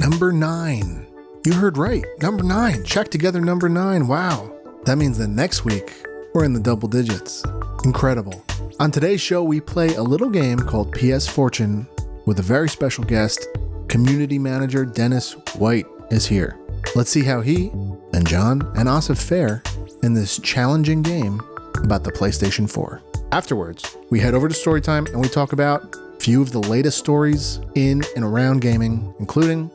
Number 9. You heard right. Number 9. Check together number 9. Wow. That means that next week, we're in the double digits. Incredible. On today's show, we play a little game called PSFortune with a very special guest. Community manager Dennis White is here. Let's see how he and John and Asif fare in this challenging game about the PlayStation 4. Afterwards, we head over to Storytime and we talk about a few of the latest stories in and around gaming, including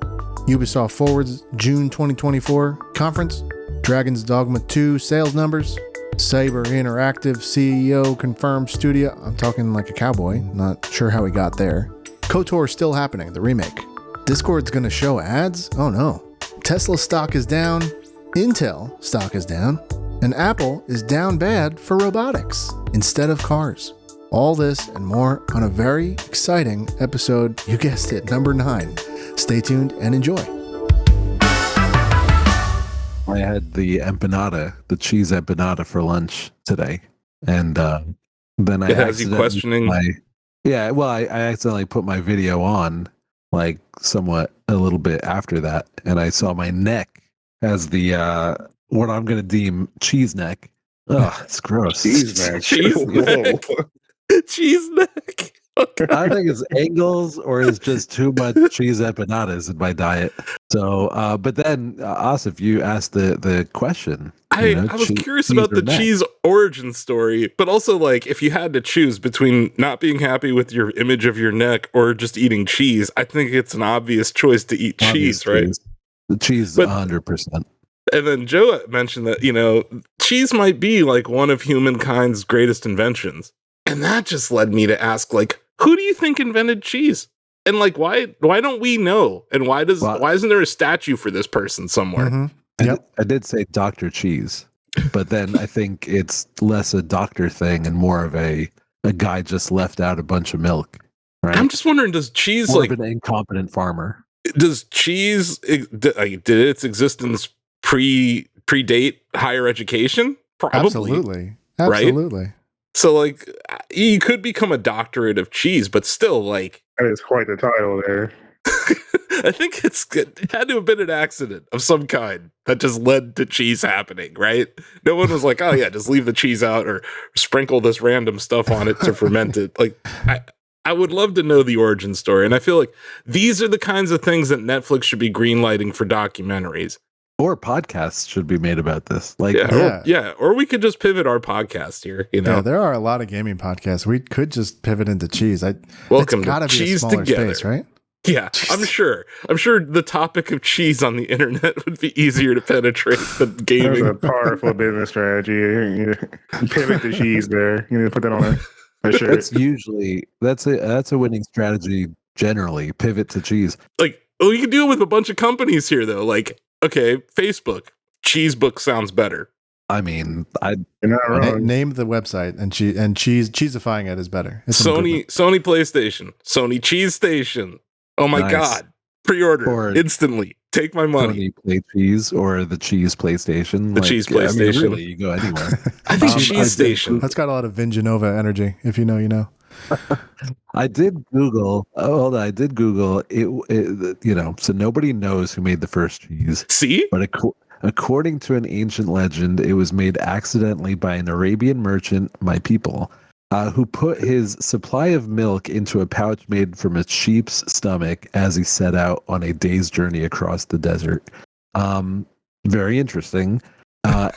Ubisoft Forward's June 2024 conference, Dragon's Dogma 2 sales numbers, Saber Interactive CEO confirmed studio. I'm talking like a cowboy, not sure how he got there. KOTOR still happening, the remake. Discord's gonna show ads? Oh no. Tesla stock is down, Intel stock is down, and Apple is down bad for robotics instead of cars. All this and more on a very exciting episode, you guessed it, number 9. Stay tuned and enjoy. I had the empanada, the cheese empanada for lunch today. And then I has you questioning. I accidentally put my video on like somewhat a little bit after that. And I saw my neck has the what I'm going to deem cheese neck. Oh, it's gross. Cheese neck. Cheese neck. Cheese neck. Okay. I think it's angles or it's just too much cheese empanadas in my diet. So, but then, Asif, you asked the question. I was curious about the cheese origin story, but also like if you had to choose between not being happy with your image of your neck or just eating cheese, I think it's an obvious choice to eat cheese, right? The cheese, 100%. And then Joe mentioned that, cheese might be like one of humankind's greatest inventions. And that just led me to ask, like, who do you think invented cheese? And like, why don't we know? And why isn't there a statue for this person somewhere? Mm-hmm. Yep. I did say Dr. Cheese, but then I think it's less a doctor thing and more of a guy just left out a bunch of milk. Right? I'm just wondering, does cheese more of an incompetent farmer? Does cheese did its existence predate higher education? Probably. Absolutely. Right? So, like, you could become a doctorate of cheese, but still, like... That is quite the title there. I think it had to have been an accident of some kind that just led to cheese happening, right? No one was like, oh, yeah, just leave the cheese out or sprinkle this random stuff on it to ferment it. Like, I would love to know the origin story. And I feel like these are the kinds of things that Netflix should be greenlighting for documentaries. Or podcasts should be made about this. Like, or we could just pivot our podcast here. Yeah, there are a lot of gaming podcasts. We could just pivot into cheese. Welcome it's gotta to be Cheese a smaller Together. Space, right? Yeah, I'm sure the topic of cheese on the internet would be easier to penetrate than gaming. That's a powerful business strategy. You pivot the cheese there. You need to put that on a shirt. That's usually that's a winning strategy generally. Pivot to cheese. Like, you can do it with a bunch of companies here though. Like, okay, Facebook, Cheesebook sounds better. I mean, You're not wrong. Name the website and cheesifying it is better. It's Sony PlayStation, Sony Cheese Station. Oh my God. Pre-order instantly. Take my money. Sony Play Cheese or the Cheese PlayStation. The Cheese PlayStation. Really, you go anywhere. I think Cheese Station. That's got a lot of Vin Genova energy. If you know, you know. I did Google. I did Google it. So nobody knows who made the first cheese. See, but according to an ancient legend, it was made accidentally by an Arabian merchant, my people, who put his supply of milk into a pouch made from a sheep's stomach as he set out on a day's journey across the desert. Very interesting.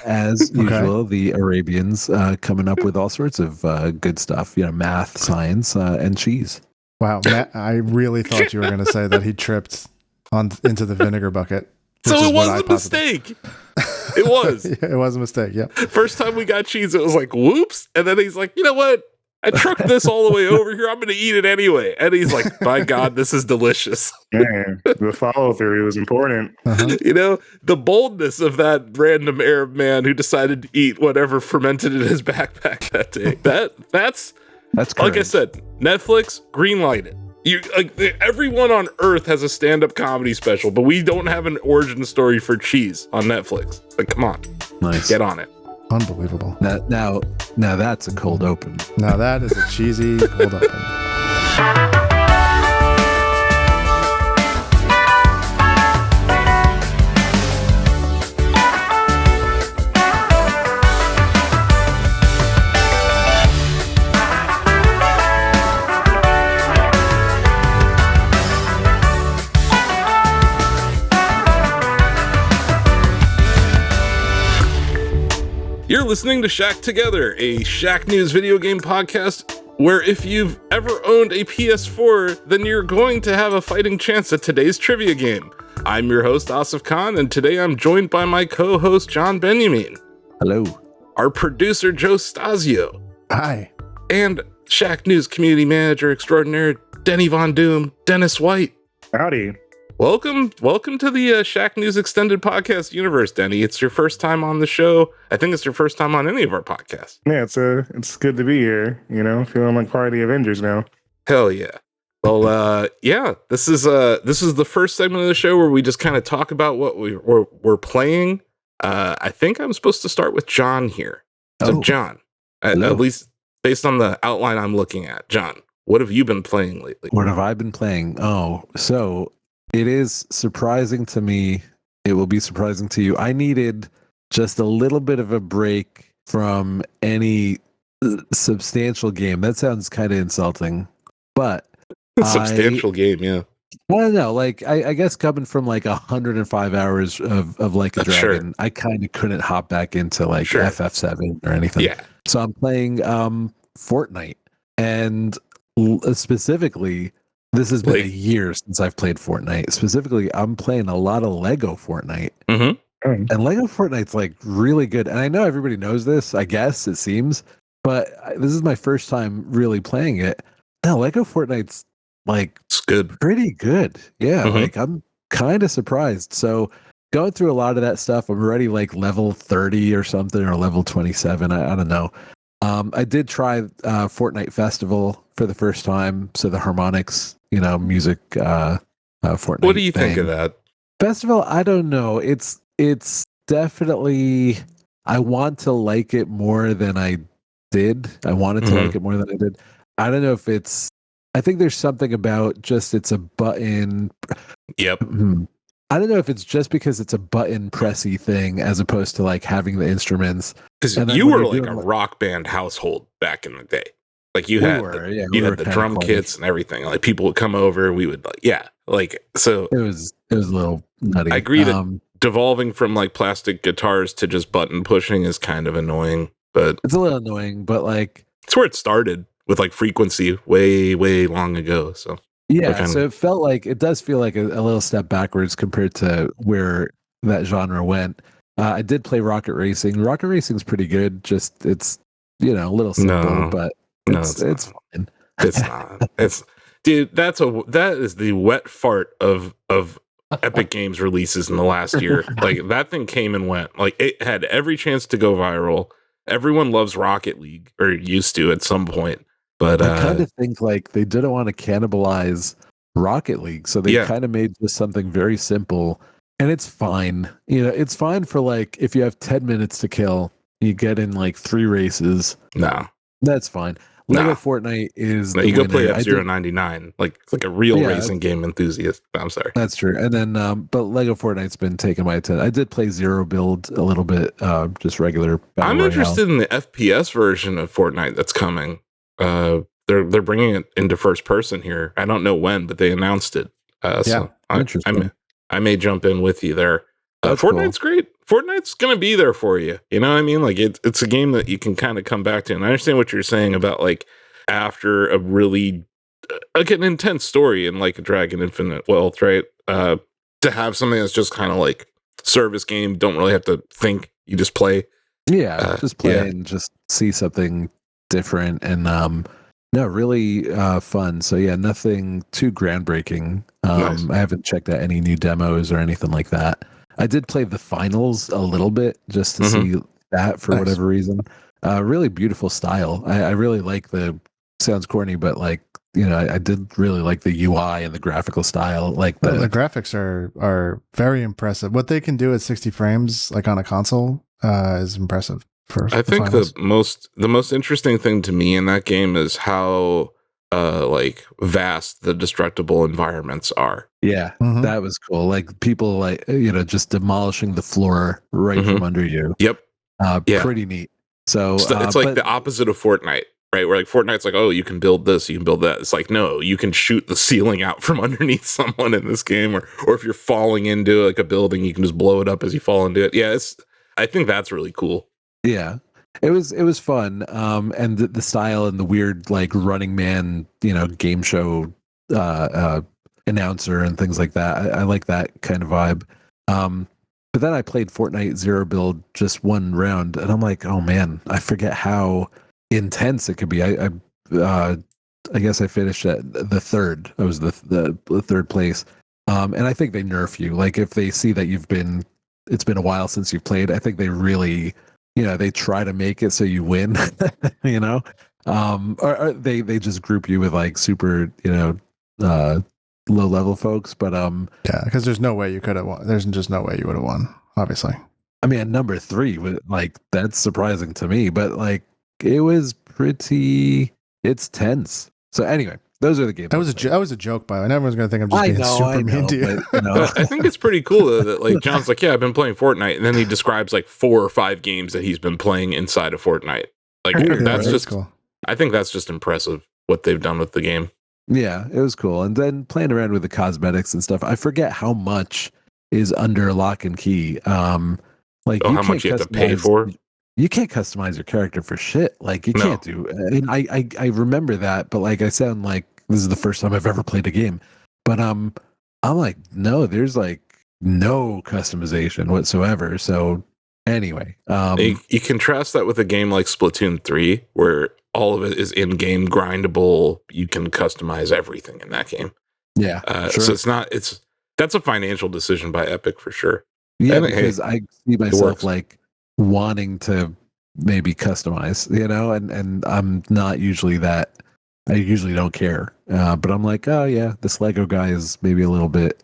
As usual, the Arabians coming up with all sorts of good stuff, math, science, and cheese. Wow, Matt, I really thought you were going to say that he tripped into the vinegar bucket. So it was a mistake. It was. It was a mistake, yeah. First time we got cheese, it was like, whoops. And then he's like, you know what? I trucked this all the way over here. I'm going to eat it anyway. And he's like, my God, this is delicious. Man, the follow through was important. Uh-huh. The boldness of that random Arab man who decided to eat whatever fermented in his backpack that day. That's like I said, Netflix, greenlight it. Everyone on Earth has a stand-up comedy special, but we don't have an origin story for cheese on Netflix. Like, come on, nice, get on it. Unbelievable. Now that's a cold open. Now that is a cheesy cold open. You're listening to Shack Together, a Shacknews video game podcast where if you've ever owned a PS4, then you're going to have a fighting chance at today's trivia game. I'm your host, Asif Khan, and today I'm joined by my co-host, John Benyamine. Hello. Our producer, Joe Stasio. Hi. And Shacknews community manager extraordinaire, Denny Von Doom, Dennis White. Howdy. Welcome to the Shacknews extended podcast universe, Denny. It's your first time on the show. I think it's your first time on any of our podcasts. Yeah, it's good to be here. You know, feeling like part of the Avengers now. Hell yeah. Well, yeah, this is the first segment of the show where we just kind of talk about what we're playing. I think I'm supposed to start with John here. So, John, at least based on the outline I'm looking at, John, what have you been playing lately? What have I been playing? Oh, so it is surprising to me. It will be surprising to you. I needed just a little bit of a break from any substantial game. That sounds kind of insulting, but Substantial game, yeah. I don't know. Like, I guess coming from like 105 hours of Like a Dragon, Sure. I kind of couldn't hop back into like Sure. FF7 or anything. Yeah. So I'm playing Fortnite, and specifically, this has been a year since I've played Fortnite. Specifically, I'm playing a lot of Lego Fortnite. Mm-hmm. And Lego Fortnite's like really good. And I know everybody knows this, I guess it seems, but this is my first time really playing it. No, Lego Fortnite's like It's good. pretty good. Yeah, Mhm. like I'm kind of surprised. So going through a lot of that stuff, I'm already like level 30 or something, or level 27. I don't know. I did try Fortnite Festival for the first time. So the harmonics, music, Fortnite. What do you think of that? Festival? I don't know. It's definitely, I want to like it more than I did. I wanted to like it more than I did. I don't know if I think there's something about just it's a button. Yep. I don't know if it's just because it's a button pressy thing as opposed to like having the instruments. Because And then you when were you're like doing, a like- rock band household back in the day. Like you We had were, the, yeah, you we were had the kinda drum close. kits and everything. Like people would come over, we would so It was a little nutty. I agree that devolving from like plastic guitars to just button pushing is kind of annoying, but it's a little annoying, but like, it's where it started with like frequency way, way long ago. So yeah, so it does feel like a little step backwards compared to where that genre went. I did play Rocket Racing. Rocket Racing's pretty good. Just it's a little simple, but it's fine. It's not. It's dude. That is the wet fart of Epic Games releases in the last year. Like that thing came and went. Like it had every chance to go viral. Everyone loves Rocket League, or used to at some point. But I kind of think like they didn't want to cannibalize Rocket League, so they kind of made just something very simple, and it's fine. It's fine for like if you have 10 minutes to kill, you get in like 3 races. no. That's fine. Lego Fortnite is No, the you go winner. play F-099 like a real racing game enthusiast. I'm sorry. That's true. And then, but Lego Fortnite's been taking my attention. I did play Zero Build a little bit, just regular. Battle I'm Royale. interested in the FPS version of Fortnite that's coming. They're bringing it into first person here. I don't know when, but they announced it. So interesting. I may jump in with you there. That's Fortnite's great. Fortnite's gonna be there for you. You know what I mean? Like it's a game that you can kind of come back to. And I understand what you're saying about like after a really like an intense story in like a Dragon Infinite Wealth, right? To have something that's just kind of like service game, don't really have to think. You just play. Yeah, just play and just see something different, and really fun. So yeah, nothing too groundbreaking. Nice. I haven't checked out any new demos or anything like that. I did play the finals a little bit just to see that for whatever reason. Really beautiful style. I really like sounds corny, but like, I did really like the UI and the graphical style. Like the graphics are very impressive. What they can do at 60 frames, like on a console, is impressive. I think the most interesting thing to me in that game is how like vast the destructible environments are. Yeah, that was cool. Like people like just demolishing the floor right from under you. Yep. Pretty neat. So it's like the opposite of Fortnite, right? Where like Fortnite's like, oh, you can build this, you can build that. It's like, no, you can shoot the ceiling out from underneath someone in this game, or if you're falling into like a building, you can just blow it up as you fall into it. Yeah, I think that's really cool. Yeah. it was fun. And the style and the weird like Running Man, game show announcer and things like that. I like that kind of vibe. But then I played Fortnite Zero Build just one round, and I'm like, oh man, I forget how intense it could be. I guess I finished at the third. I was the third place. And I think they nerf you. Like if they see that it's been a while since you've played, I think they really, they try to make it so you win, or they just group you with like super, low level folks. But Yeah, because there's no way you could have won. There's just no way you would have won, obviously. I mean, at number 3, like that's surprising to me, but like it was it's tense. So anyway, those are the games. That was a joke, by the way. And everyone's gonna think I'm just being super mean to you. But, I think it's pretty cool though, that like John's like, yeah, I've been playing Fortnite, and then he describes like 4 or 5 games that he's been playing inside of Fortnite. Like that's just cool. I think that's just impressive what they've done with the game. Yeah, it was cool. And then playing around with the cosmetics and stuff. I forget how much is under lock and key. Like how much you have to pay for? You can't customize your character for shit. Like you can't do. And I remember that, but like I sound like this is the first time I've ever played a game. But I'm like, no, there's like no customization whatsoever. So anyway, you contrast that with a game like Splatoon 3, where all of it is in-game grindable. You can customize everything in that game. Yeah, sure. So that's a financial decision by Epic for sure. Yeah, and, because I see myself like wanting to maybe customize, and I'm not usually that. I usually don't care, but I'm like, oh yeah, this Lego guy is maybe a little bit,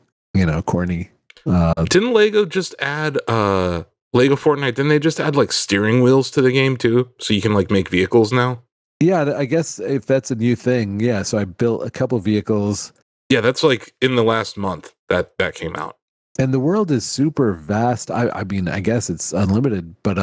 corny. Didn't Lego just add Lego Fortnite? Didn't they just add like steering wheels to the game too, so you can like make vehicles now? Yeah, I guess if that's a new thing, yeah. So I built a couple vehicles. Yeah, that's like in the last month that came out. And the world is super vast. I mean, I guess it's unlimited, but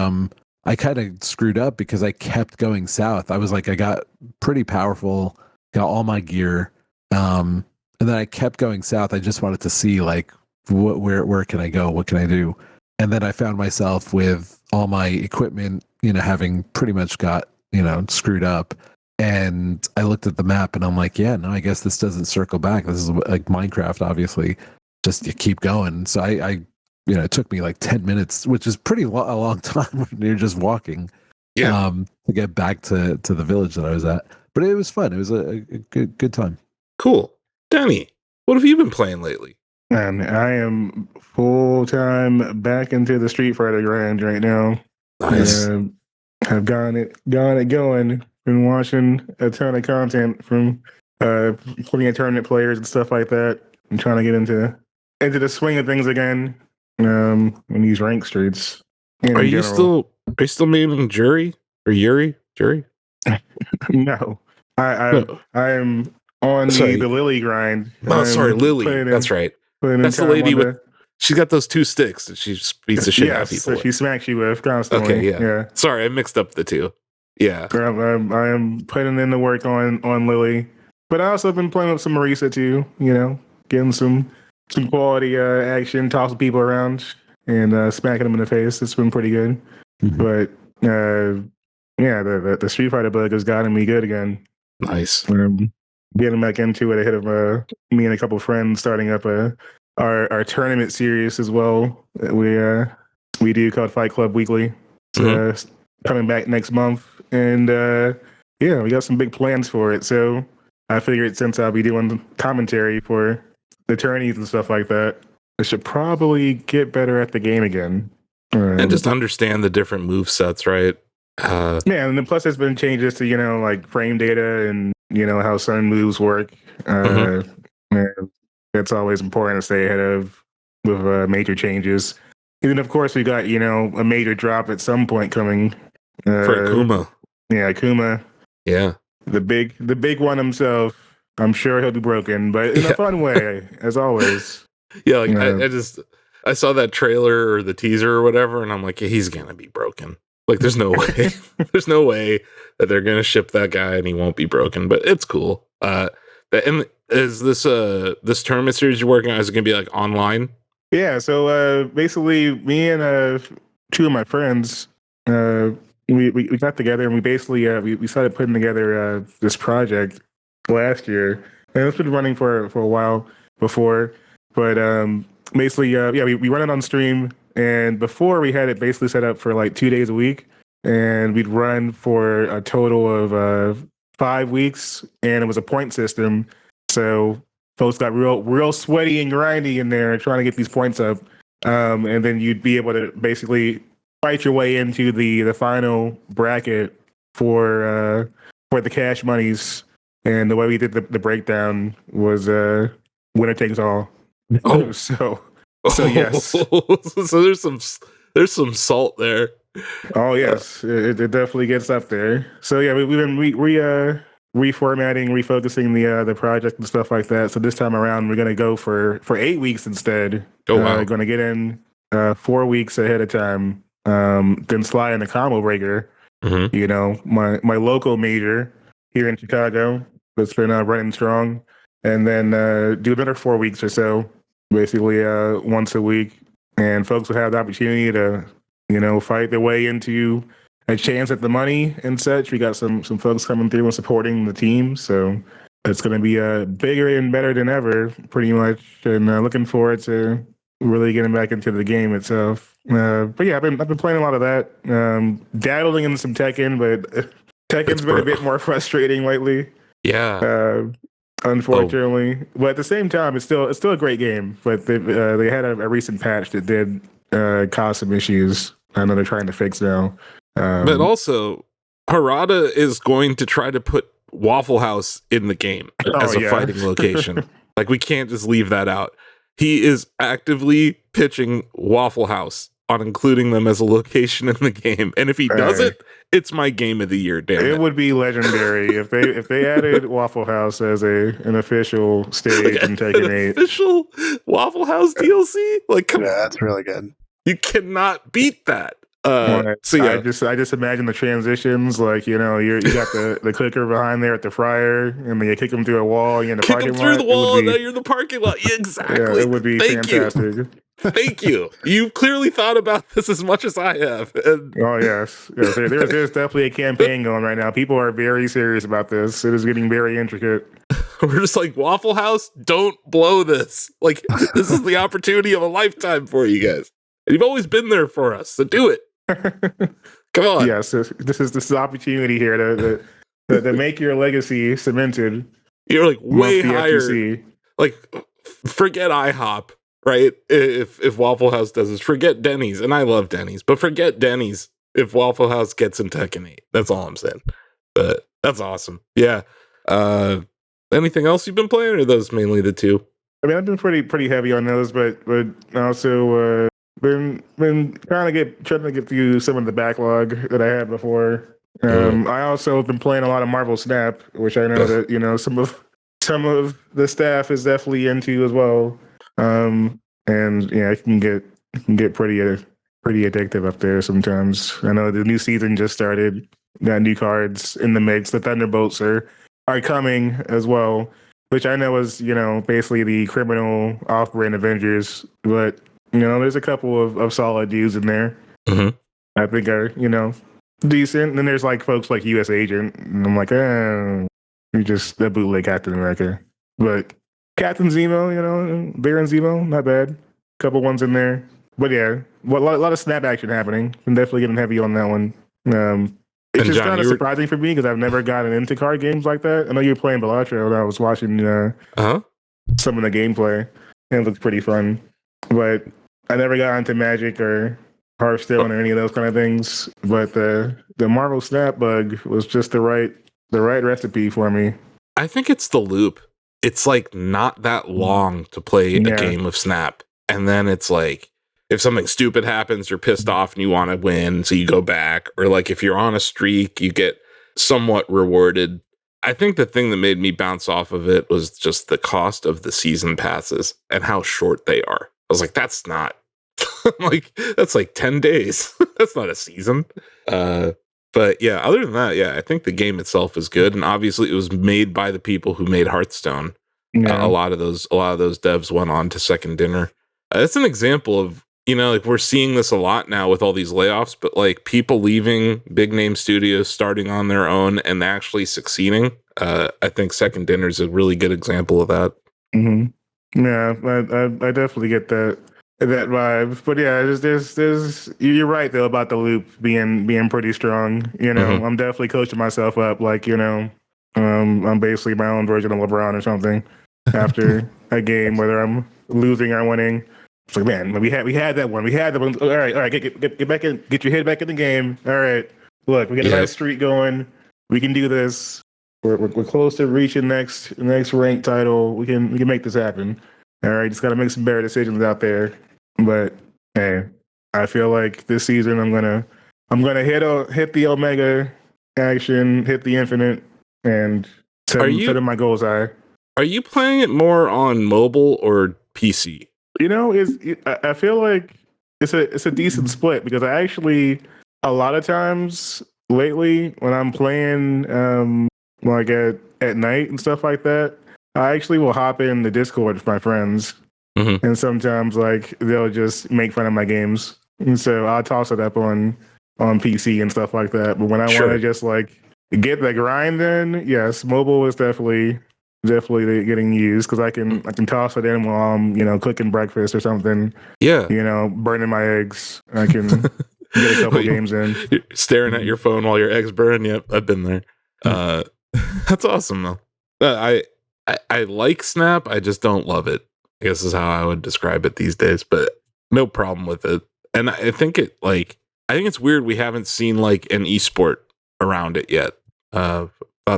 I kind of screwed up because I kept going south. I was like, I got pretty powerful, got all my gear, and then I kept going south. I just wanted to see like where can I go? What can I do? And then I found myself with all my equipment, having pretty much got screwed up. And I looked at the map and I'm like, yeah, no, I guess this doesn't circle back. This is like Minecraft, obviously. Just you keep going. So I it took me like 10 minutes, which is a long time when you're just walking. Yeah. To get back to the village that I was at. But it was fun. It was a good time. Cool. Danny, what have you been playing lately? And I am full time back into the Street Fighter grind right now. Nice. I've got it going. Been watching a ton of content from plenty of tournament players and stuff like that. I'm trying to get into the swing of things again. In these rank streets. Are you still maining Jury or Yuri? Jury? No, I am on the Lily grind. Oh, sorry, Lily. That's right. That's the lady with. She's got those 2 sticks that she beats the shit out of people. So she smacks you with constantly. Okay, yeah. Sorry, I mixed up the two. Yeah. I am putting in the work on Lily, but I also been playing with some Marisa too. Getting some quality action, tossing people around and smacking them in the face. It's been pretty good. Mm-hmm. But the Street Fighter bug has gotten me good again. Nice. Getting back into it ahead of me and a couple friends starting up our tournament series as well. We do called Fight Club Weekly. Coming back next month, and we got some big plans for it. So I figured since I'll be doing commentary for the tourneys and stuff like that, I should probably get better at the game again. And just understand the different move sets, right? And then plus there's been changes to, like frame data and, how certain moves work. And it's always important to stay ahead of with major changes. And then, of course, we got, a major drop at some point coming. For Akuma. Yeah, Akuma. Yeah. The big one himself. I'm sure he'll be broken, but in a fun way, as always. Yeah, like I saw that trailer or the teaser or whatever, and I'm like, yeah, he's gonna be broken. Like, there's no way. There's no way that they're gonna ship that guy and he won't be broken. But it's cool. And is this tournament series you're working on, is it gonna be like online? Yeah, so basically me and 2 of my friends we got together and we basically we started putting together this project last year, and it's been running for a while before, but basically we run it on stream, and before we had it basically set up for like 2 days a week, and we'd run for a total of 5 weeks, and it was a point system, so folks got real sweaty and grindy in there trying to get these points up, and then you'd be able to basically fight your way into the final bracket for the cash monies. And the way we did the breakdown was winner takes all. Oh, so yes. So there's some salt there. Oh yes, it definitely gets up there. So yeah, we've been reformatting, refocusing the project and stuff like that. So this time around, we're gonna go for 8 weeks instead. Oh wow! Going to get in 4 weeks ahead of time. Then slide in the combo breaker. Mm-hmm. You know, my local major here in Chicago that's been running strong, and then do another 4 weeks or so, basically once a week, and folks will have the opportunity to, you know, fight their way into a chance at the money and such. We got some folks coming through and supporting the team, so it's going to be bigger and better than ever, pretty much, and looking forward to really getting back into the game itself. But yeah, I've been playing a lot of that, dabbling in some Tekken, but Tekken's been a bit more frustrating lately. Yeah. Unfortunately, but at the same time, it's still a great game. But they had a recent patch that did cause some issues. I know they're trying to fix now. But also, Harada is going to try to put Waffle House in the game as a fighting location. Like, we can't just leave that out. He is actively pitching Waffle House on including them as a location in the game. And if he does it, it's my game of the year, damn it. It would be legendary if they added Waffle House as an official stage in Tekken 8. Official Waffle House DLC? Like, come on. That's really good. You cannot beat that. So yeah, I just imagine the transitions, like, you know, you got the cooker behind there at the fryer, and then you kick them through a wall, you're in the kick parking them through lot. the wall, now you're in the parking lot. Yeah, exactly. Yeah, it would be fantastic. Thank you. You clearly thought about this as much as I have. And oh yes, there's definitely a campaign going right now. People are very serious about this. It is getting very intricate. We're just like, Waffle House, don't blow this. Like, this is the opportunity of a lifetime for you guys. And you've always been there for us, so do it. Come on. Yes, this is opportunity here to make your legacy cemented. You're like way higher. FTC. Like, forget IHOP, right? If Waffle House does this, forget Denny's, and I love Denny's, but forget Denny's if Waffle House gets in Tekken 8. That's all I'm saying. But that's awesome. Yeah. Anything else you've been playing, or are those mainly the two? I mean, I've been pretty heavy on those, but also been trying to get through some of the backlog that I had before. I also have been playing a lot of Marvel Snap, which I know that, you know, some of the staff is definitely into as well. And yeah, it can get pretty addictive up there sometimes. I know the new season just started. Got new cards in the mix. The Thunderbolts are coming as well, which I know is, you know, basically the criminal off-brand Avengers, but you know, there's a couple of solid dudes in there. Mm-hmm. I think are, you know, decent. And then there's like folks like US Agent, and I'm like, you're just a bootleg Captain America. But Captain Zemo, you know, Baron Zemo, not bad. Couple ones in there. But yeah, a lot of snap action happening. I'm definitely getting heavy on that one. It's just kind of surprising for me because I've never gotten into card games like that. I know you were playing Balatro, and I was watching some of the gameplay, and it looked pretty fun. But I never got into Magic or Hearthstone or any of those kind of things. But the Marvel Snap bug was just the right recipe for me. I think it's the loop. It's like not that long to play a game of Snap. And then it's like, if something stupid happens, you're pissed off and you want to win, so you go back. Or like if you're on a streak, you get somewhat rewarded. I think the thing that made me bounce off of it was just the cost of the season passes and how short they are. I was like, that's not like, that's like 10 days. That's not a season. But yeah, other than that, yeah, I think the game itself is good. And obviously it was made by the people who made Hearthstone. A lot of those devs went on to Second Dinner. It's an example of you know, like we're seeing this a lot now with all these layoffs, but like people leaving big name studios, starting on their own and actually succeeding. I think Second Dinner is a really good example of that. Mm-hmm. Yeah, I definitely get that vibe. But yeah, there's you're right though about the loop being pretty strong. You know, Mhm. I'm definitely coaching myself up. Like, you know, I'm basically my own version of LeBron or something after a game, whether I'm losing or winning. It's like, man, we had that one. We had that one. All right, get back in, get your head back in the game. All right, look, we got a Yep. nice streak going. We can do this. We're close to reaching next ranked title. We can make this happen. All right, just got to make some better decisions out there. But hey, I feel like this season I'm gonna hit the Omega action, hit the Infinite, and set my goals high. Are you playing it more on mobile or PC? You know, I feel like it's a decent split because I actually a lot of times lately when I'm playing like at night and stuff like that, I actually will hop in the Discord with my friends, and sometimes like they'll just make fun of my games, and so I'll toss it up on PC and stuff like that. But when I want to just like get the grind in, yes, mobile is definitely getting used because I can toss it in while I'm, you know, cooking breakfast or something. Yeah, you know, burning my eggs. I can get a couple games in. You're staring at your phone while your eggs burn. Yep, I've been there. That's awesome though. I like Snap. I just don't love it, I guess is how I would describe it these days. But no problem with it. And I think it's weird we haven't seen like an esport around it yet. Thought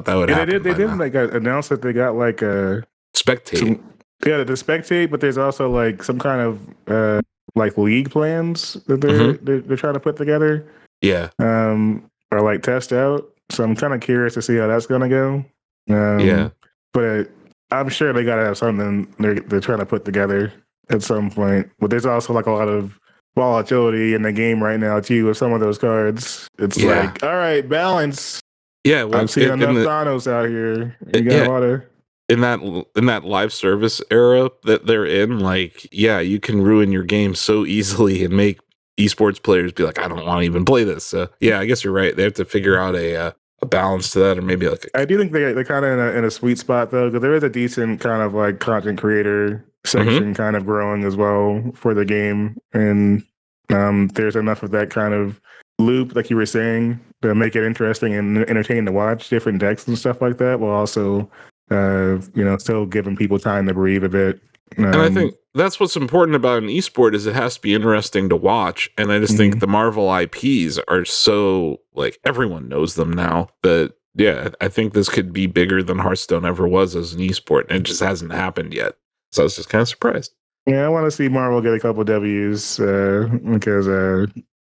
that would happen. They did like announce that they got like a Spectate. the Spectate, but there's also like some kind of like league plans that they're trying to put together. Yeah. Or like test out. So I'm kind of curious to see how that's gonna go. Yeah. But I'm sure they gotta have something they're trying to put together at some point. But there's also like a lot of volatility in the game right now too with some of those cards. It's like, all right, balance. Yeah, well, I'm seeing enough Thanos out here. You got a lot of in that live service era that they're in. Like, yeah, you can ruin your game so easily and make esports players be like, I don't want to even play this. So yeah, I guess you're right. They have to figure out a balance to that, or maybe like I do think they're kind of in a sweet spot though, because there is a decent kind of like content creator section kind of growing as well for the game, and there's enough of that kind of loop, like you were saying, to make it interesting and entertaining to watch different decks and stuff like that, while also you know, still giving people time to breathe a bit. And I think that's what's important about an esport is it has to be interesting to watch. And I just think the Marvel IPs are so like everyone knows them now that yeah, I think this could be bigger than Hearthstone ever was as an esport, and it just hasn't happened yet. So I was just kind of surprised. Yeah, I want to see Marvel get a couple W's because a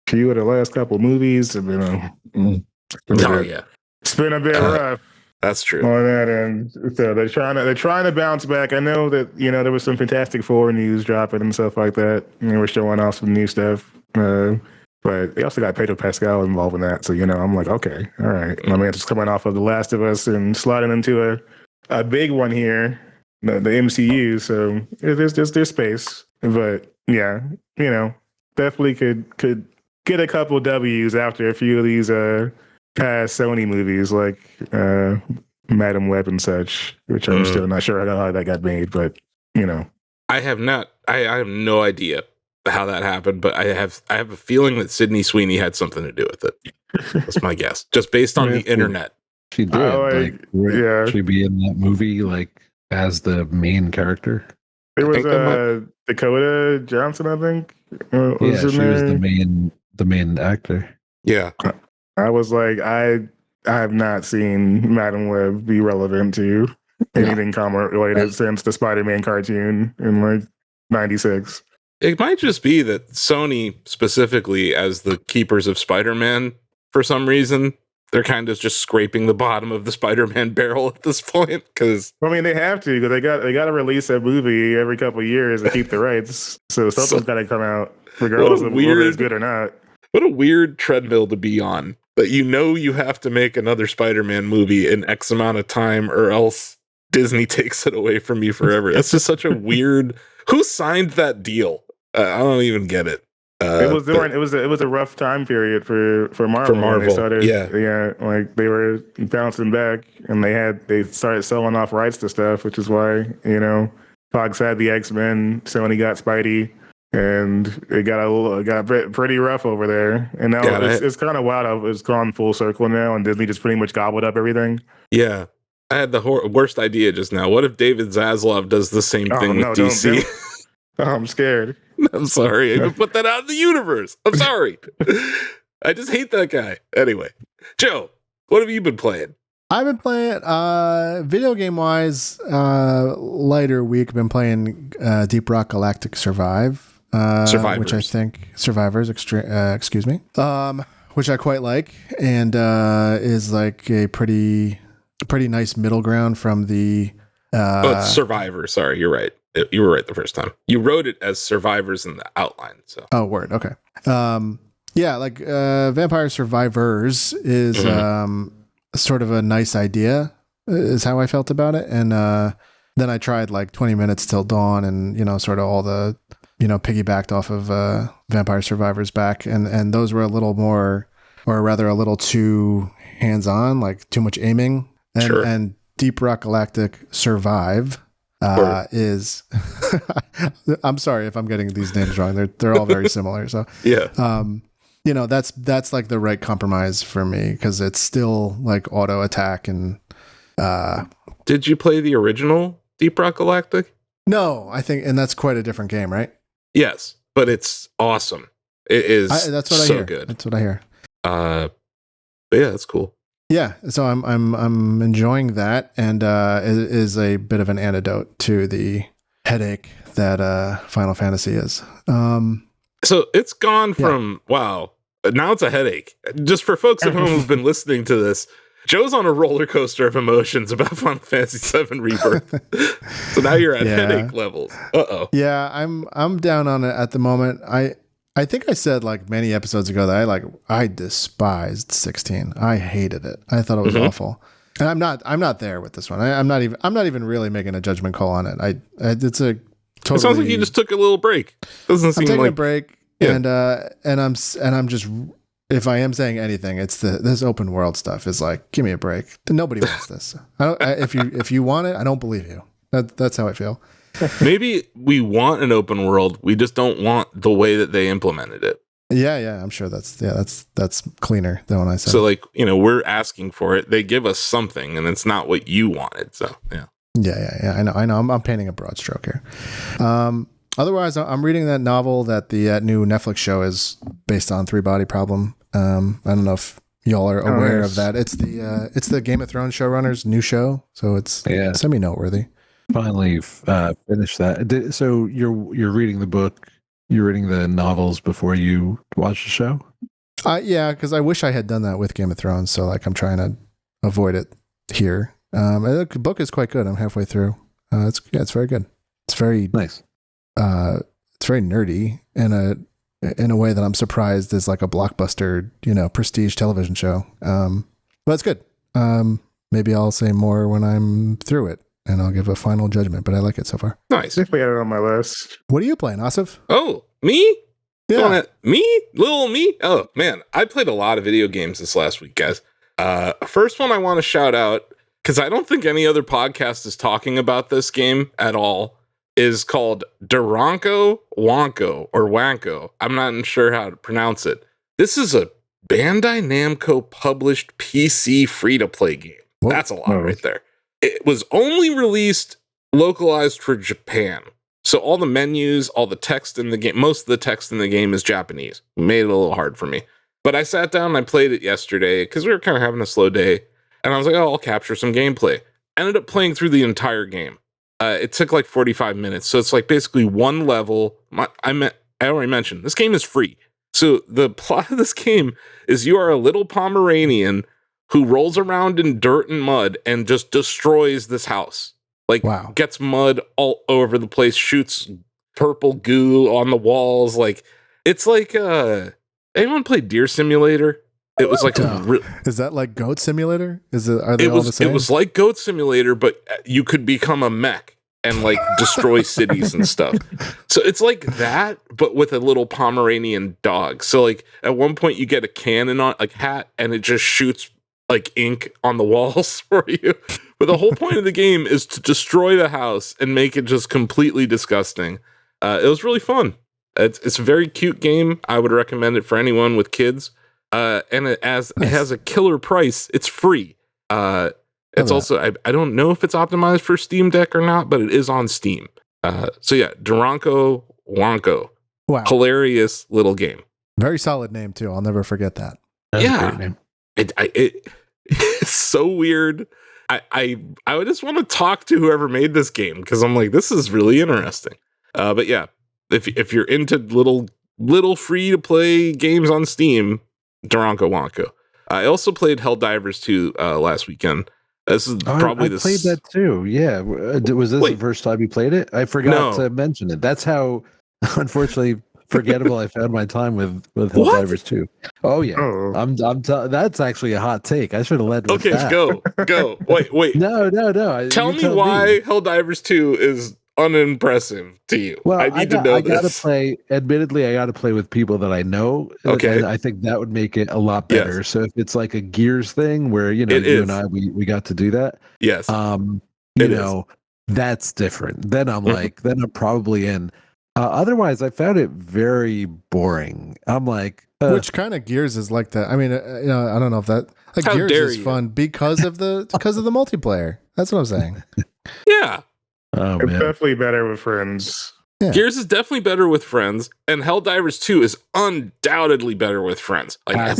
few of the last couple movies have been it's been a bit rough. That's true. On that end, so they're trying to bounce back. I know that, you know, there was some Fantastic Four news dropping and stuff like that. And they were showing off some new stuff, but they also got Pedro Pascal involved in that. So, you know, I'm like, okay, all right, my man's just coming off of The Last of Us and sliding into a big one here, the MCU. So there's space, but yeah, you know, definitely could get a couple W's after a few of these past Sony movies like Madam Web and such, which I'm still not sure how that got made, but you know, I have no idea how that happened, but I have a feeling that Sydney Sweeney had something to do with it. That's my guess, just based on the internet. She did. She be in that movie like as the main character. There was Dakota Johnson, I think. Was the main actor. Yeah. I was like, I have not seen Madam Web be relevant to anything comic related since the Spider-Man cartoon in like '96. It might just be that Sony, specifically as the keepers of Spider-Man, for some reason, they're kind of just scraping the bottom of the Spider-Man barrel at this point. Because I mean, they have to, because they got to release a movie every couple of years to keep the rights. So something's got to come out, regardless of whether it's good or not. What a weird treadmill to be on. But you know you have to make another Spider-Man movie in X amount of time, or else Disney takes it away from you forever. That's just such a weird. Who signed that deal? I don't even get it. It was different. It was a rough time period for Marvel. When they started, like they were bouncing back, and they started selling off rights to stuff, which is why Fox had the X-Men, Sony got Spidey, and it got pretty rough over there. And now it's kind of wild. It's gone full circle now, and Disney just pretty much gobbled up everything. Yeah, I had the worst idea just now. What if David Zaslav does the same thing with DC? I'm scared. I'm sorry. I put that out in the universe. I'm sorry. I just hate that guy. Anyway, Joe, what have you been playing? I've been playing, video game wise, lighter week. I've been playing Deep Rock Galactic Survivors, which I think Survivors, excuse me, which I quite like, and is like a pretty nice middle ground from the. It's Survivor. Sorry, you're right. You were right the first time. You wrote it as Survivors in the outline. So. Oh, word. Okay. Yeah, like Vampire Survivors is sort of a nice idea, is how I felt about it. And then I tried like 20 minutes till dawn, and sort of all the piggybacked off of Vampire Survivors back, and those were a little more, or rather a little too hands-on, like too much aiming. And Deep Rock Galactic Survive is I'm sorry if I'm getting these names wrong. They're all very similar. So yeah, that's like the right compromise for me, because it's still like auto attack. And did you play the original Deep Rock Galactic? No, I think, and that's quite a different game, right? Yes, but it's awesome. It is. That's what I hear. Good. That's what I hear. But yeah, that's cool. Yeah, so I'm enjoying that, and it is a bit of an antidote to the headache that Final Fantasy is. So it's gone from wow, now it's a headache. Just for folks at home who've been listening to this, Joe's on a roller coaster of emotions about Final Fantasy VII Rebirth. So now you're at headache levels. Uh-oh. Yeah, I'm down on it at the moment. I think I said like many episodes ago that I despised 16. I hated it. I thought it was awful. And I'm not there with this one. I'm not even really making a judgment call on it. It's a totally. It sounds like you just took a little break. Doesn't seem taking like a break. Yeah. And I'm just, if I am saying anything, it's this open world stuff is like, give me a break. Nobody wants this. If you want it, I don't believe you. That's how I feel. Maybe we want an open world. We just don't want the way that they implemented it. Yeah, I'm sure that's cleaner than when I said. So like, we're asking for it. They give us something, and it's not what you wanted. So yeah. Yeah. I know. I'm painting a broad stroke here. Otherwise, I'm reading that novel that the new Netflix show is based on, Three Body Problem. I don't know if y'all are aware of that. It's the Game of Thrones showrunners' new show, so it's semi noteworthy. Finally finished that. So you're reading the book, you're reading the novels before you watch the show? Yeah, because I wish I had done that with Game of Thrones. So like I'm trying to avoid it here. The book is quite good. I'm halfway through. It's very good. It's very nice. It's very nerdy in a way that I'm surprised is like a blockbuster, prestige television show. But it's good. Maybe I'll say more when I'm through it, and I'll give a final judgment, but I like it so far. Nice. Definitely had it on my list. What are you playing, Asif? Oh, me? Yeah. Me? Little me? Oh, man. I played a lot of video games this last week, guys. First one I want to shout out, because I don't think any other podcast is talking about this game at all, is called Duranko Wonko, or Wanko. I'm not sure how to pronounce it. This is a Bandai Namco published PC free-to-play game. Whoa. That's a lot right there. It was only released localized for Japan. So all the menus, all the text in the game, most of the text in the game is Japanese. Made it a little hard for me. But I sat down and I played it yesterday because we were kind of having a slow day. And I was like, I'll capture some gameplay. Ended up playing through the entire game. It took like 45 minutes. So it's like basically one level. I already mentioned, this game is free. So the plot of this game is you are a little Pomeranian who rolls around in dirt and mud and just destroys this house. Like, gets mud all over the place, shoots purple goo on the walls. Like, it's like, anyone play Deer Simulator? It was like, is that like Goat Simulator? Are they all the same? It was like Goat Simulator, but you could become a mech and like destroy cities and stuff. So it's like that, but with a little Pomeranian dog. So like at one point you get a cannon on like hat and it just shoots like ink on the walls for you. But the whole point of the game is to destroy the house and make it just completely disgusting. It was really fun. It's a very cute game. I would recommend it for anyone with kids. And it has a killer price. It's free. It's also I don't know if it's optimized for Steam Deck or not, but it is on Steam. So yeah, Duranko Wonko. Wow. Hilarious little game. Very solid name too. I'll never forget that. That's a Yeah. great name. It's so weird. I would just want to talk to whoever made this game because I'm like, this is really interesting. But yeah, if you're into little free to play games on Steam, Duranko Wonko. I also played Helldivers 2 last weekend. This is probably I played that too. Yeah, was this the first time you played it? I forgot to mention it. That's how, unfortunately, forgettable I found my time with Helldivers 2. Oh yeah, I'm that's actually a hot take. I should have led with that. Go. Wait. No. Tell me why Helldivers 2 is unimpressive to you. Well, I need to know this. Gotta play. Admittedly, I got to play with people that I know. Okay, I think that would make it a lot better. Yes. So if it's like a Gears thing where you and I we got to do that. Yes. That's different. Then I'm like, then I'm probably in. Otherwise, I found it very boring. I'm like, which kind of Gears is like that? I mean, I don't know if that Gears is fun because of the multiplayer. That's what I'm saying. Yeah. Oh, it's man. definitely better with friends. Yeah. Gears is definitely better with friends, and Helldivers 2 is undoubtedly better with friends. Like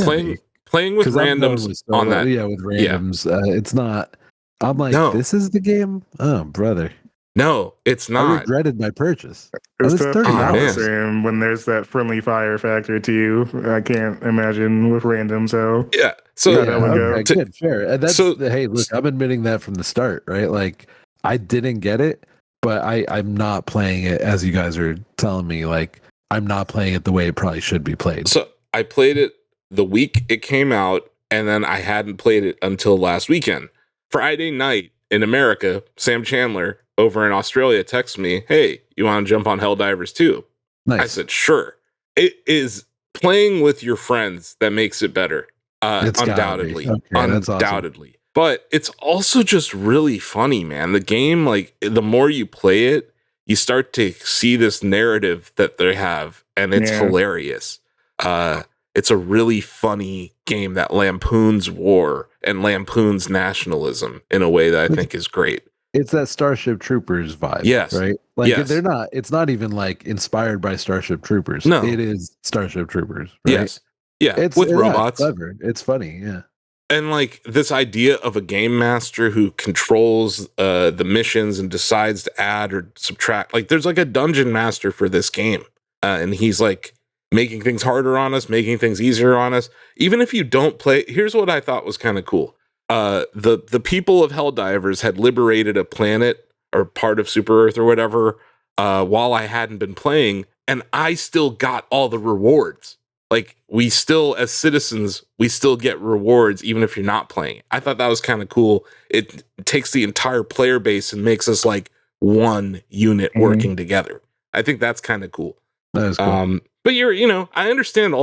playing with randoms on that. Yeah, with randoms. Yeah. It's not. I'm like, this is the game? Oh, brother. No, it's not. I regretted my purchase. It's $30 when there's that friendly fire factor to you. I can't imagine with random. So yeah. So that would go. Good, fair. And that's hey, look, I'm admitting that from the start, right? Like I didn't get it, but I'm not playing it as you guys are telling me. Like I'm not playing it the way it probably should be played. So I played it the week it came out, and then I hadn't played it until last weekend. Friday night in America, Sam Chandler over in Australia texts me, "Hey, you want to jump on Helldivers 2?" Nice. I said, "Sure." It is playing with your friends that makes it better, undoubtedly, undoubtedly. Awesome. But it's also just really funny, man. The game, like the more you play it, you start to see this narrative that they have, and it's hilarious. It's a really funny game that lampoons war and lampoons nationalism in a way that I think is great. It's that Starship Troopers vibe. Yes. Right? Like it's not even like inspired by Starship Troopers. No. It is Starship Troopers. Right? Yes. Yeah. It's with robots. Clever. It's funny. Yeah. And like this idea of a game master who controls the missions and decides to add or subtract. Like there's like a dungeon master for this game. And he's like making things harder on us, making things easier on us. Even if you don't play, here's what I thought was kind of cool. The people of Helldivers had liberated a planet or part of Super Earth or whatever while I hadn't been playing, and I still got all the rewards. Like we still, as citizens, we still get rewards even if you're not playing. I thought that was kind of cool. It takes the entire player base and makes us like one unit working together. I think that's kind of cool. That is cool. But I understand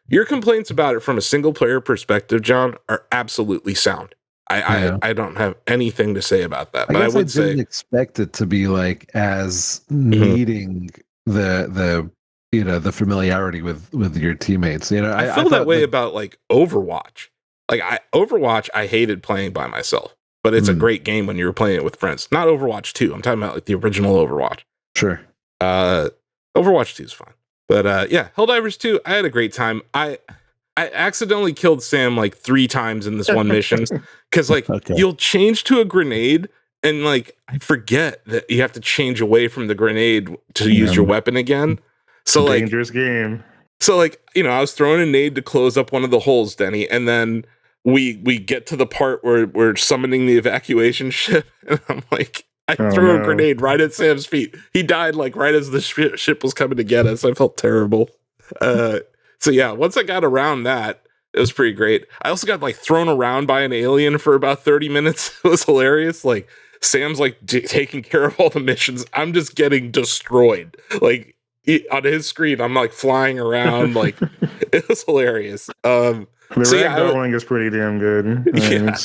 your complaints about it from a single player perspective, John, are absolutely sound. I don't have anything to say about that. But I would say didn't expect it to be like as needing the familiarity with your teammates. I feel that way about like Overwatch. Like Overwatch, I hated playing by myself, but it's a great game when you were playing it with friends. Not Overwatch 2. I'm talking about like the original Overwatch. Sure. Overwatch 2 is fine. But Helldivers 2, I had a great time. I accidentally killed Sam like 3 times in this one mission because like you'll change to a grenade and like I forget that you have to change away from the grenade to use your weapon again. So like dangerous game. So like I was throwing a nade to close up one of the holes, Denny, and then we get to the part where we're summoning the evacuation ship, and I'm like. I threw a grenade right at Sam's feet. He died like right as the ship was coming to get us. I felt terrible. So yeah, once I got around that, it was pretty great. I also got like thrown around by an alien for about 30 minutes. It was hilarious. Like Sam's like taking care of all the missions. I'm just getting destroyed. Like on his screen, I'm like flying around, like it was hilarious. The So, yeah, ragdolling is pretty damn good. Yeah.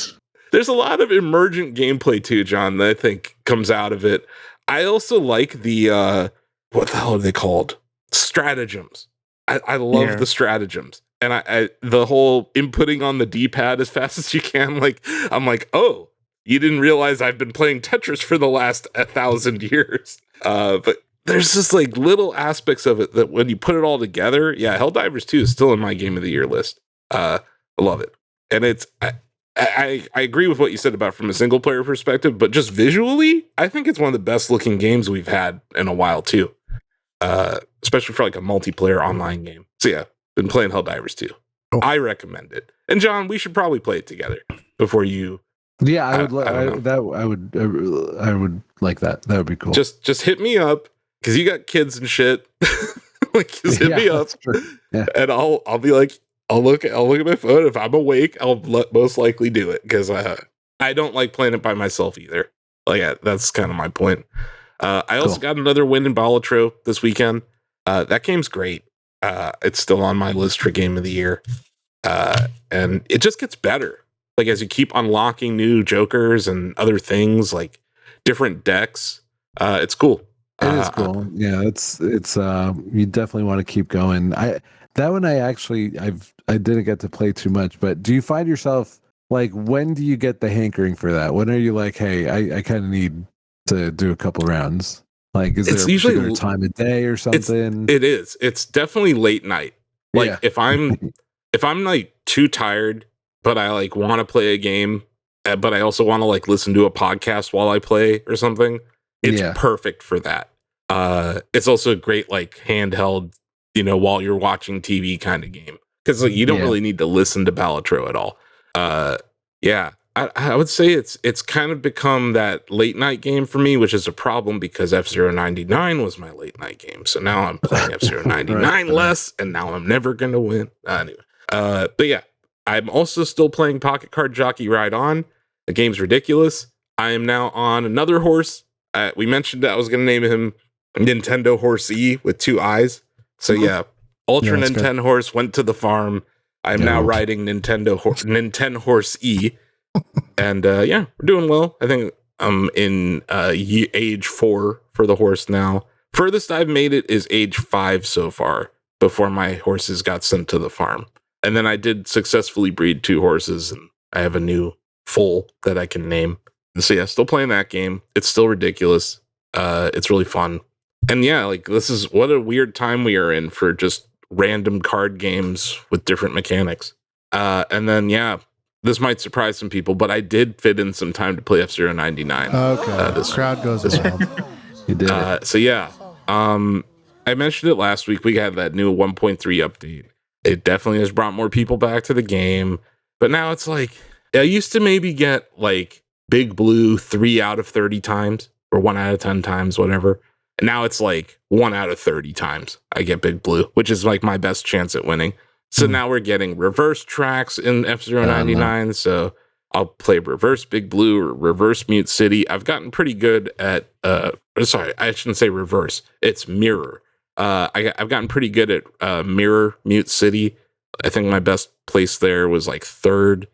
There's a lot of emergent gameplay too, John, that I think comes out of it. I also like the what the hell are they called? Stratagems. I love the stratagems. And I the whole inputting on the D-pad as fast as you can, like I'm like, oh, you didn't realize I've been playing Tetris for the last 1,000 years. But there's just like little aspects of it that when you put it all together, yeah, Helldivers 2 is still in my game of the year list. I love it. And it's I agree with what you said about from a single player perspective, but just visually, I think it's one of the best looking games we've had in a while too. Especially for like a multiplayer online game. So yeah, been playing Helldivers 2. Cool. I recommend it. And John, we should probably play it together before you. Yeah, I would like that. That would be cool. Just hit me up because you got kids and shit. Like just hit me up, and I'll be like, I'll look at my phone. If I'm awake, I'll most likely do it because I don't like playing it by myself either. Like that's kind of my point. I also got another win in Balatro this weekend. That game's great. It's still on my list for game of the year. And it just gets better. Like as you keep unlocking new jokers and other things, like different decks. It's cool. It is cool. Yeah, it's you definitely want to keep going. I didn't get to play too much, but do you find yourself like when do you get the hankering for that? When are you like, hey, I kind of need to do a couple rounds? Like, is there a particular time of day or something? It's definitely late night. Like if I'm like too tired, but I like want to play a game, but I also want to like listen to a podcast while I play or something. It's perfect for that. It's also a great like handheld, while you're watching TV kind of game because like, you don't really need to listen to Balatro at all. I would say it's kind of become that late night game for me, which is a problem because F-099 was my late night game. So now I'm playing F-099 less, and now I'm never gonna win. Anyway, but yeah, I'm also still playing Pocket Card Jockey Ride On. The game's ridiculous. I am now on another horse. We mentioned that I was gonna name him Nintendo Horse E with 2 eyes. So yeah, Ultra Nintendo Horse went to the farm. I'm now riding Nintendo Horse E. And we're doing well. I think I'm in age 4 for the horse now. Furthest I've made it is age 5 so far before my horses got sent to the farm. And then I did successfully breed 2 horses, and I have a new foal that I can name. And so yeah, still playing that game. It's still ridiculous. It's really fun. And yeah, like this is what a weird time we are in for just random card games with different mechanics. And then this might surprise some people, but I did fit in some time to play F-099. Okay, this crowd goes wild. You did. I mentioned it last week. We had that new 1.3 update. It definitely has brought more people back to the game, but now it's like I used to maybe get like Big Blue 3 out of 30 times or 1 out of 10 times, whatever. And now it's like 1 out of 30 times I get Big Blue, which is like my best chance at winning. So now we're getting reverse tracks in F-099. So I'll play reverse Big Blue or reverse Mute City. I've gotten pretty good at, sorry, I shouldn't say reverse. It's mirror. I've gotten pretty good at mirror Mute City. I think my best place there was like 3rd.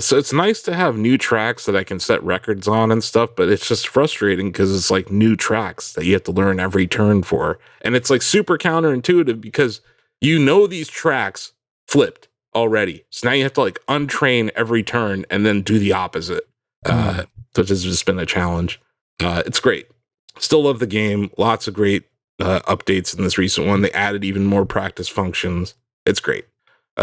So it's nice to have new tracks that I can set records on and stuff, but it's just frustrating because it's like new tracks that you have to learn every turn for. And it's like super counterintuitive because these tracks flipped already. So now you have to like untrain every turn and then do the opposite, which has just been a challenge. It's great. Still love the game. Lots of great updates in this recent one. They added even more practice functions. It's great.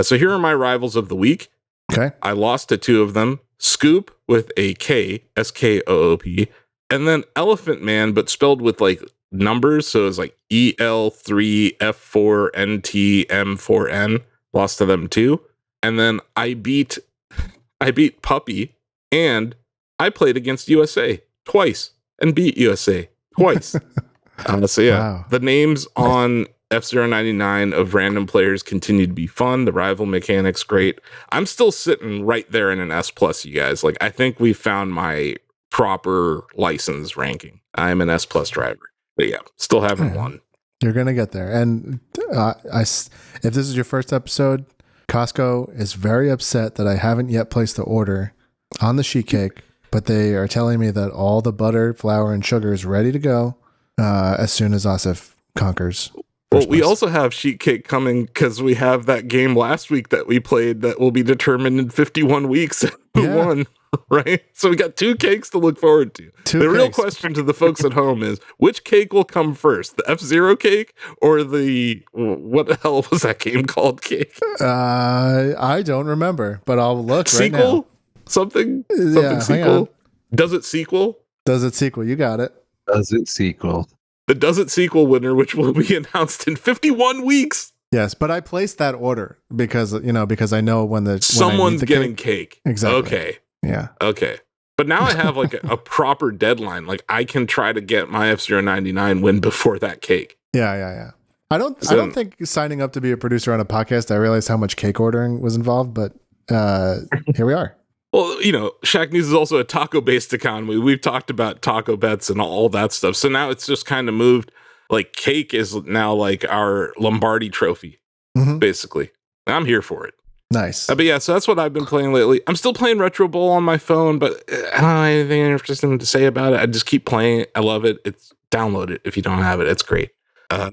So here are my rivals of the week. Okay. I lost to 2 of them. Scoop with a K, Skoop, and then Elephant Man, but spelled with like numbers. So it's like EL3F4NTM4N. Lost to them too. And then I beat Puppy, and I played against USA twice and beat USA twice. The names on F-099 of random players continue to be fun. The rival mechanics great. I'm still sitting right there in an S+, you guys. Like I think we found my proper license ranking. I'm an S+ driver. But yeah, still haven't won. You're gonna get there. And if this is your first episode, Costco is very upset that I haven't yet placed the order on the sheet cake, but they are telling me that all the butter, flour, and sugar is ready to go as soon as Asif conquers. Well, we also have sheet cake coming because we have that game last week that we played that will be determined in 51 weeks who won, right? So we got 2 cakes to look forward to. The real question to the folks at home is, which cake will come first? The F-Zero cake or the, what the hell was that game called, cake? I don't remember, but I'll look right now. Sequel? Something sequel? Does it sequel? Does it sequel? You got it. Does it sequel? The Does It sequel winner, which will be announced in 51 weeks. Yes, but I placed that order because I know when someone's getting cake. Exactly. Okay. Yeah. Okay. But now I have like a proper deadline. Like I can try to get my F-099 win before that cake. Yeah. I don't think signing up to be a producer on a podcast, I realized how much cake ordering was involved, but here we are. Well, Shacknews is also a taco-based economy. We've talked about taco bets and all that stuff. So now it's just kind of moved. Like cake is now like our Lombardi trophy, basically. I'm here for it. Nice. But yeah, so that's what I've been playing lately. I'm still playing Retro Bowl on my phone, but I don't have anything interesting to say about it. I just keep playing it. I love it. Download it if you don't have it. It's great.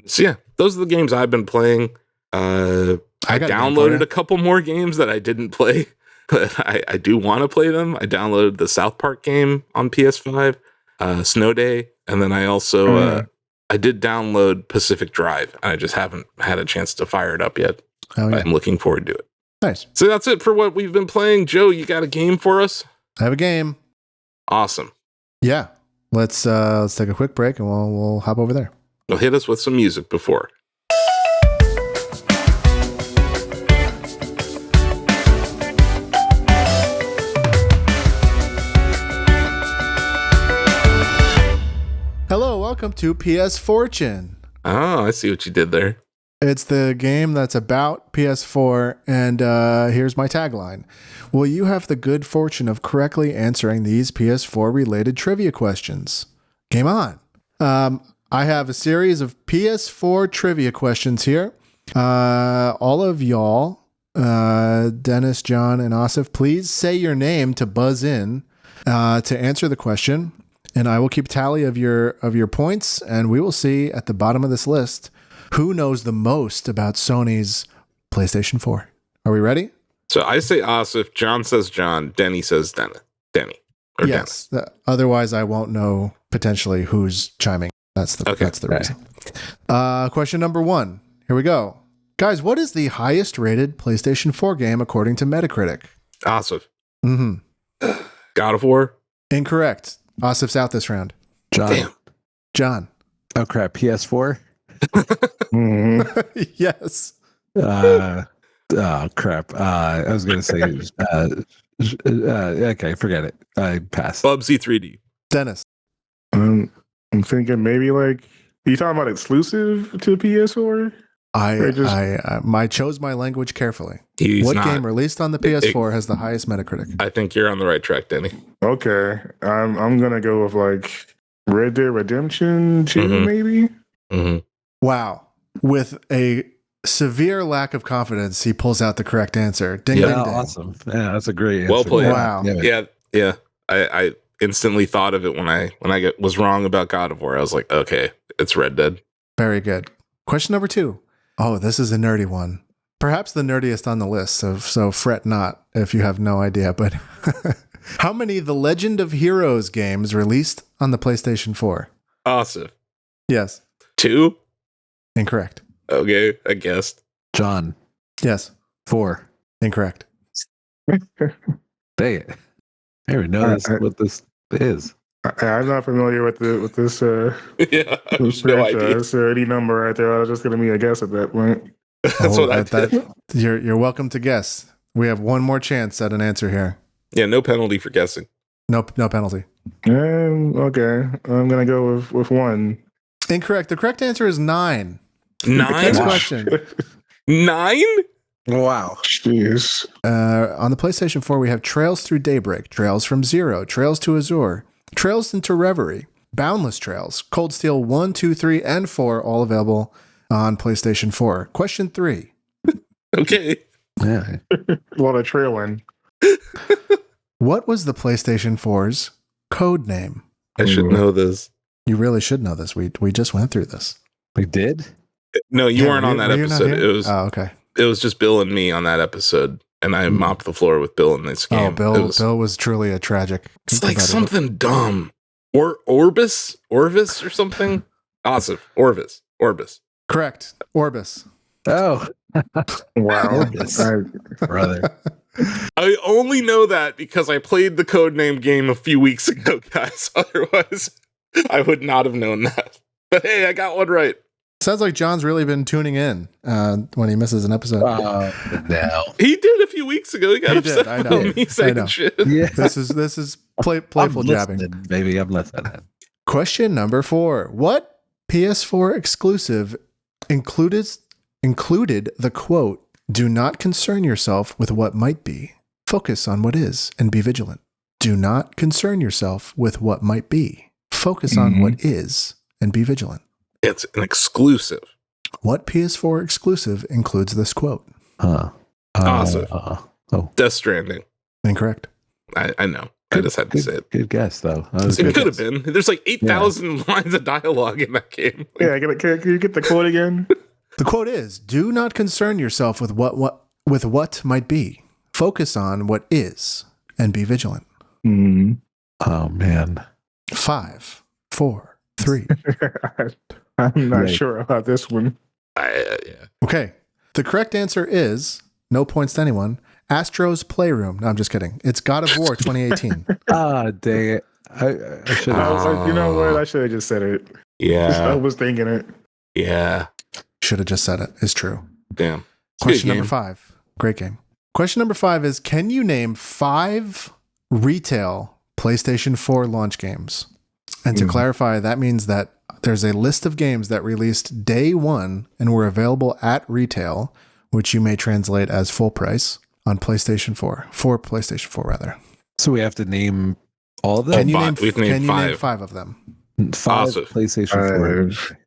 So yeah, those are the games I've been playing. I downloaded a couple more games that I didn't play. But I do want to play them. I downloaded the South Park game on PS5, Snow Day, and then I also I did download Pacific Drive. I just haven't had a chance to fire it up yet. Oh, yeah. I'm looking forward to it. Nice. So that's it for what we've been playing. Joe, you got a game for us? I have a game. Awesome. Yeah. Let's take a quick break and we'll hop over there. Well, hit us with some music before. Hello, welcome to PSFortune. Oh, I see what you did there. It's the game that's about PS4, and here's my tagline. Will you have the good fortune of correctly answering these PS4-related trivia questions? Game on. I have a series of PS4 trivia questions here. All of y'all, Dennis, John, and Asif, please say your name to buzz in to answer the question, and I will keep tally of your points, and we will see at the bottom of this list who knows the most about Sony's PlayStation 4. Are we ready? So I say Asif, John says John, Denny says Denny. Or yes. Otherwise, I won't know potentially who's chiming. That's the reason. Question number 1. Here we go. Guys, what is the highest rated PlayStation 4 game according to Metacritic? Asif. Mm-hmm. God of War? Incorrect. Asif's out this round. John. Damn. John. Oh crap, PS4? Yes. Oh crap. I was gonna say okay, forget it. I pass. Bubsy 3D. Dennis. I'm thinking maybe like, are you talking about exclusive to PS4? I chose my language carefully. What game released on the PS4 has the highest Metacritic? I think you're on the right track, Denny. Okay, I'm gonna go with like Red Dead Redemption 2, maybe. Mm-hmm. Wow, with a severe lack of confidence, he pulls out the correct answer. Ding, ding, ding. Awesome. Yeah, that's a great answer. Well played. Wow. Yeah. I instantly thought of it when I was wrong about God of War. I was like, okay, it's Red Dead. Very good. Question number 2. Oh, this is a nerdy one. Perhaps the nerdiest on the list, so fret not if you have no idea. But how many The Legend of Heroes games released on the PlayStation 4? Awesome. Yes. 2? Incorrect. Okay, I guessed. John. Yes. 4. Incorrect. Dang it. I don't even know what this is. I'm not familiar with this Yeah, I have no idea. So any number right there, I was just gonna be a guess at that point. That's what I did. You're welcome to guess. We have one more chance at an answer here. Yeah, no penalty for guessing. No penalty. Okay, I'm gonna go with 1. Incorrect. The correct answer is 9. 9? Next question. 9? Wow. Jeez. On the PlayStation 4, we have Trails Through Daybreak, Trails from Zero, Trails to Azure, Trails into Reverie, Boundless Trails, Cold Steel 1, 2, 3, and 4, all available on PlayStation 4. Question 3. Okay. Yeah. A lot of trailing. What was the PlayStation 4's code name? I should know this. You really should know this. We just went through this. We did? No, you weren't on that were you not episode. here? It okay. was just Bill and me on that episode, and I mopped the floor with Bill in this game. Bill was truly a tragic. It's like competitor. something dumb. Orvis or something. Asif, Orbis. Correct. Orbis. Oh, Wow. Orbis. Brother. I only know that because I played the codename game a few weeks ago, guys. Otherwise, I would not have known that. But hey, I got one right. Sounds like John's really been tuning in when he misses an episode. Now. He did a few weeks ago. He got upset I know. about me saying shit. Yeah. This is playful jabbing. Baby, I'm listening. Question number 4. What PS4 exclusive included the quote, "Do not concern yourself with what might be. Focus on what is and be vigilant." Do not concern yourself with what might be. Focus on what is and be vigilant. It's an exclusive. What PS4 exclusive includes this quote? Awesome. Death Stranding. Incorrect. I know. I just had to say it. Good guess, though. It could have been. There's like 8,000 lines of dialogue in that game. Yeah, can you get the quote again? The quote is, "Do not concern yourself with what might be. Focus on what is and be vigilant." Oh, man. 5, 4, 3. I'm not Right. sure about this one. Yeah. Okay. The correct answer is, no points to anyone, Astro's Playroom. No, I'm just kidding. It's God of War 2018. Dang it. I should I was have. like, you know what? I should have just said it. I Yeah. was thinking it. Yeah. Should have just said it. It's true. Damn. It's a Question good number game. 5. Great game. Question number 5 is, can you name 5 retail PlayStation 4 launch games? And to clarify, that means that there's a list of games that released day 1 and were available at retail, which you may translate as full price on PlayStation 4. For PlayStation 4, rather. So we have to name all of them? Can you five. We've named name 5. 5 of them? 5 Awesome. PlayStation 4.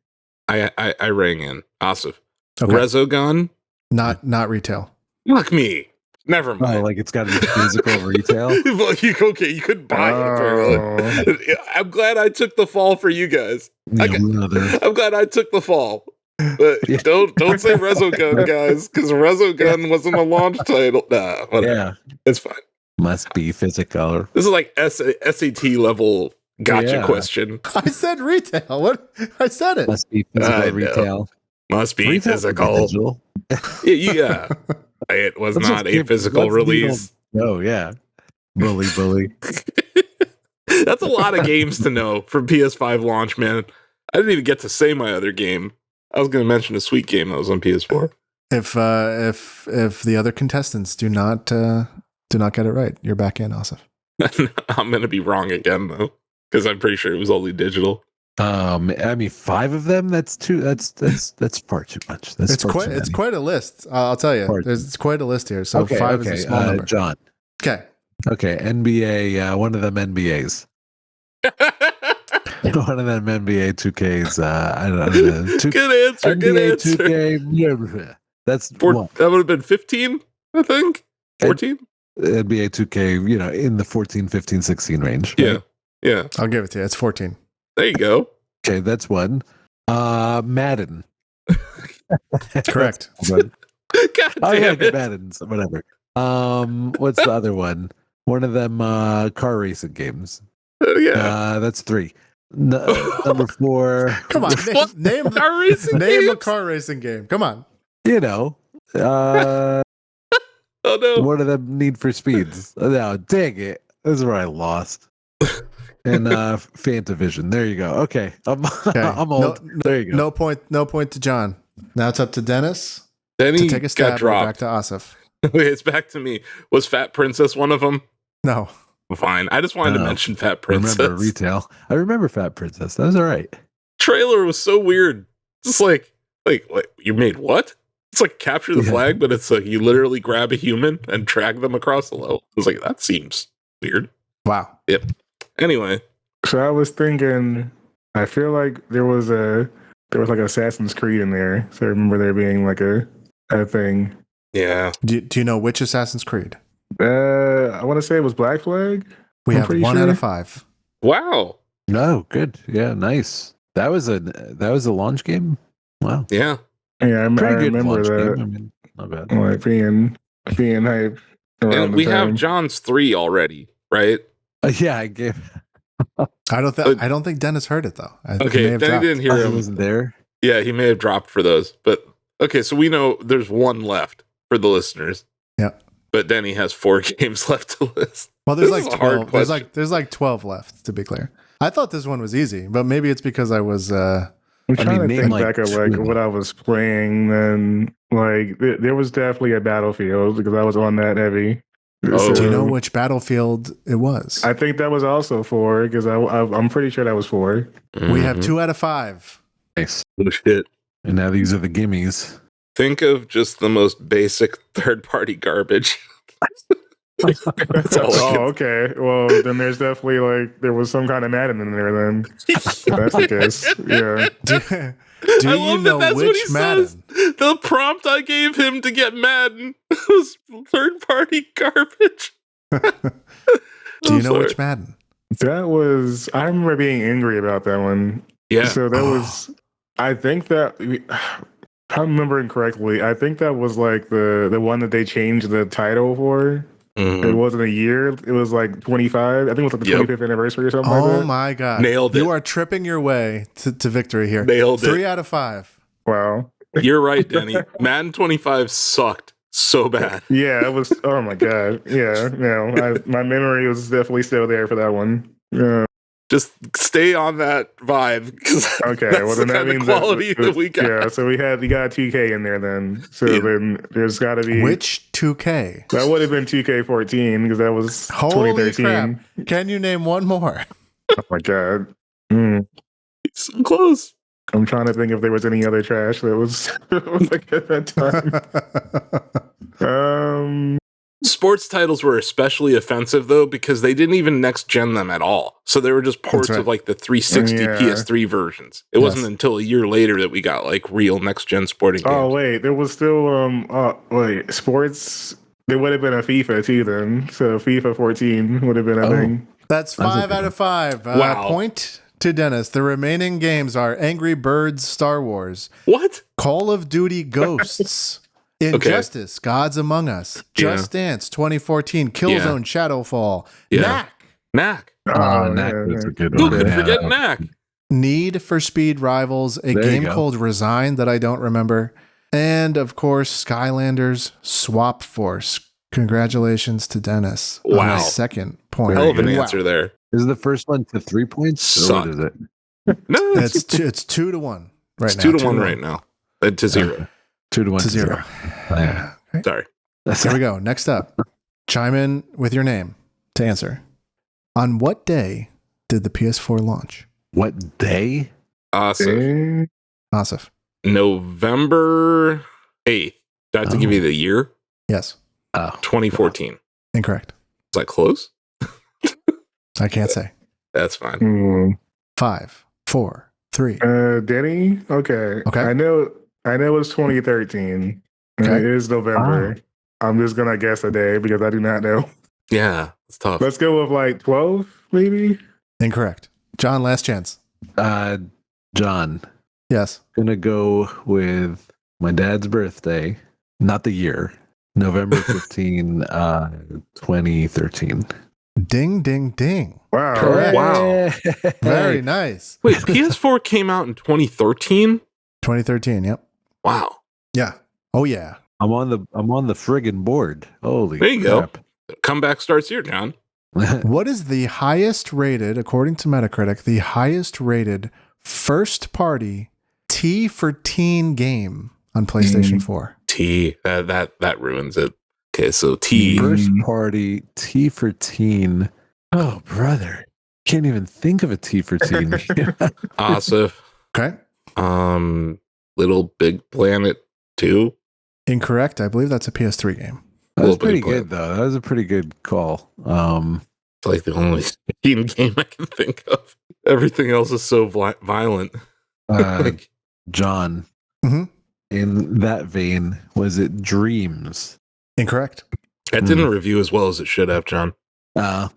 I rang in. Asif. Okay. Resogun? Not retail. Fuck me. Never Oh, mind. like it's got to be physical retail? Well, you couldn't buy it, apparently. I'm glad I took the fall for you guys. I'm glad I took the fall. But Yeah. don't say Resogun, guys, because Resogun wasn't a launch title. Nah, whatever. Yeah. It's fine. Must be physical. This is like SAT level gotcha Yeah. question. I said retail. What? I said it. Must be physical I know. retail. Must be Retail physical. digital. Yeah. It was Let's not just a give- physical let's release. Oh, yeah. Bully. That's a lot of games to know from PS5 launch, man. I didn't even get to say my other game. I was going to mention a sweet game that was on PS4. If the other contestants do not get it right, you're back in, Asif. I'm going to be wrong again though, because I'm pretty sure it was only digital. I mean, 5 of them. That's too. That's far too much. That's It's quite a list. I'll tell you. It's quite a list here. So 5 is a small number. John. Okay. Okay, NBA. One of them NBAs. One of them NBA 2Ks. I don't know. Good answer. Good NBA answer. 2K. That's one. That would have been 15, I think. 14? NBA 2K, in the 14, 15, 16 range. Right? Yeah. Yeah. I'll give it to you. It's 14. There you go. Okay, that's one. Madden. Correct. God I damn like it. Madden, so whatever. What's the other one? One of them car racing games. Yeah. That's 3. Number 4. Come on. What? Name Car racing a games? car racing game. Come on. Oh no. One of them Need for Speeds. No, dang it. This is where I lost. And Fantavision. There you go. Okay. I'm old. There you go. No point to John. Now it's up to Dennis Then to he take a got stab right back dropped. to Asif. Wait, it's back to me. Was Fat Princess one of them? No. Fine. I just wanted to No. mention Fat Princess. Remember retail. I remember Fat Princess. That was all right. Trailer was so weird. Just like you made what? It's like capture the Yeah. flag, but it's like you literally grab a human and drag them across the level. I was like, that seems weird. Wow. Anyway, So I was thinking I feel like there was like Assassin's Creed in there, so I remember there being like a thing. Yeah. Do you know which Assassin's Creed? I want to say it was Black Flag. We I'm have pretty 1 sure. out of 5. Wow. No, good. Yeah, nice. That was a launch game. Wow. Yeah. Yeah, I Pretty good remember launch that. game. I mean, not bad. Like being hype around And we the time. have John's 3 already, right? Yeah, I gave. I don't think Dennis heard it though. He may Okay, have Danny dropped. didn't hear I him. wasn't there. Yeah, he may have dropped for those. But okay, so we know there's 1 left for the listeners. Yeah. But Denny has 4 games left to list. Well, there's This like is a hard 12. There's question. like 12 left to be clear. I thought this one was easy, but maybe it's because I was I'm I trying mean, to name, think like, back of like 2. what I was playing then. Like there was definitely a Battlefield because I was on that heavy. Oh. Do you know which Battlefield it was? I think that was also 4 because I'm pretty sure that was 4. We have Mhm. 2 out of 5. Nice. Oh, shit. And now these are the gimmies. Think of just the most basic third-party garbage. That's all I Oh, can- okay. Well, then there's definitely like there was some kind of Madden in there. Then that's the case. Yeah. Do I you love know that that's what he which Madden? says. The prompt I gave him to get Madden was third-party garbage. Do you know sorry. which Madden? That was. I remember being angry about that one. Yeah. So that was. I think that. If I'm remembering correctly, I think that was like the one that they changed the title for. Mhm. It wasn't a year. It was like 25. I think it was like the Yep. 25th anniversary or something like Oh that. my God. Nailed it. You are tripping your way to victory here. Nailed 3 it. out of 5. Wow. You're right, Denny. Madden 25 sucked so bad. Yeah, it was. Oh my God. Yeah. No, my memory was definitely still there for that one. Yeah. Just stay on that vibe. 'Cause Okay, that's well the then that kind of means quality that we got. Yeah, so we got 2K in there then. So Yeah. then there's got to be Which 2K? that would have been 2K14 because that was Holy 2013. crap. Can you name one more? Oh my God. Mm. So close. I'm trying to think if there was any other trash that was like at that time. Sports titles were especially offensive though because they didn't even next gen them at all. So they were just ports right. of like the 360 Yeah. PS3 versions. It wasn't Yes. until a year later that we got like real next gen sporting games. Oh wait, there was still wait, sports. There would have been a FIFA too then. So FIFA 14 would have been a thing. That's That's 5 okay. out of 5. Wow. Point to Dennis. The remaining games are Angry Birds Star Wars, What? Call of Duty Ghosts, Injustice, Gods Among Us, Just Dance 2014, Killzone Shadowfall, Yeah. Knack, Knack. Oh, Knack yeah, was a good Who one. could Yeah. forget Knack? Need for Speed Rivals, a There you game go. called Resign that I don't remember, and of course Skylanders Swap Force. Congratulations to Dennis on Wow. his second point. Hell of an Wow. answer there. Is the first one to 3 points? Or what Sucked. is it? No, It's 2-1 right it's now. 2-1 right now. To 0. 2-1 To 0. Yeah. Sorry. That's Here we go. Next up, chime in with your name to answer. On what day did the PS4 launch? What day? Awesome. Asif. November 8th. Do I have to give Oh. you the year? Yes. Oh, 2014. Incorrect. Is that close? I can't say. That's fine. Hmm. 5, 4, 3. Denny. Okay. Okay. I know it's 2013. Okay. It is November. I'm just gonna guess a day because I do not know. Yeah, it's tough. Let's go with like 12, maybe. Incorrect. John, last chance. John, Yes. gonna go with my dad's birthday, not the year. November 15, 2013. Ding, ding, ding. Wow. Correct. Wow. Very nice. Wait, PS4 came out in 2013? 2013. Yep. Wow. Yeah. Oh, yeah. I'm on the friggin' board. Holy There you go. crap. Comeback starts here, John. What is the highest rated, according to Metacritic, the highest rated first party T for teen game on PlayStation 4? T. That ruins it. Okay, so T. First party T for teen. Oh, brother. Can't even think of a T for teen. Asif. Okay. Little Big Planet 2. Incorrect. I believe that's a PS3 game. That was Little pretty Big Planet. good, though. That was a pretty good call. It's like the only teen game I can think of. Everything else is so violent. Like, John, Mhm. in that vein, was it Dreams? Incorrect. it didn't review as well as it should have, John. Yeah,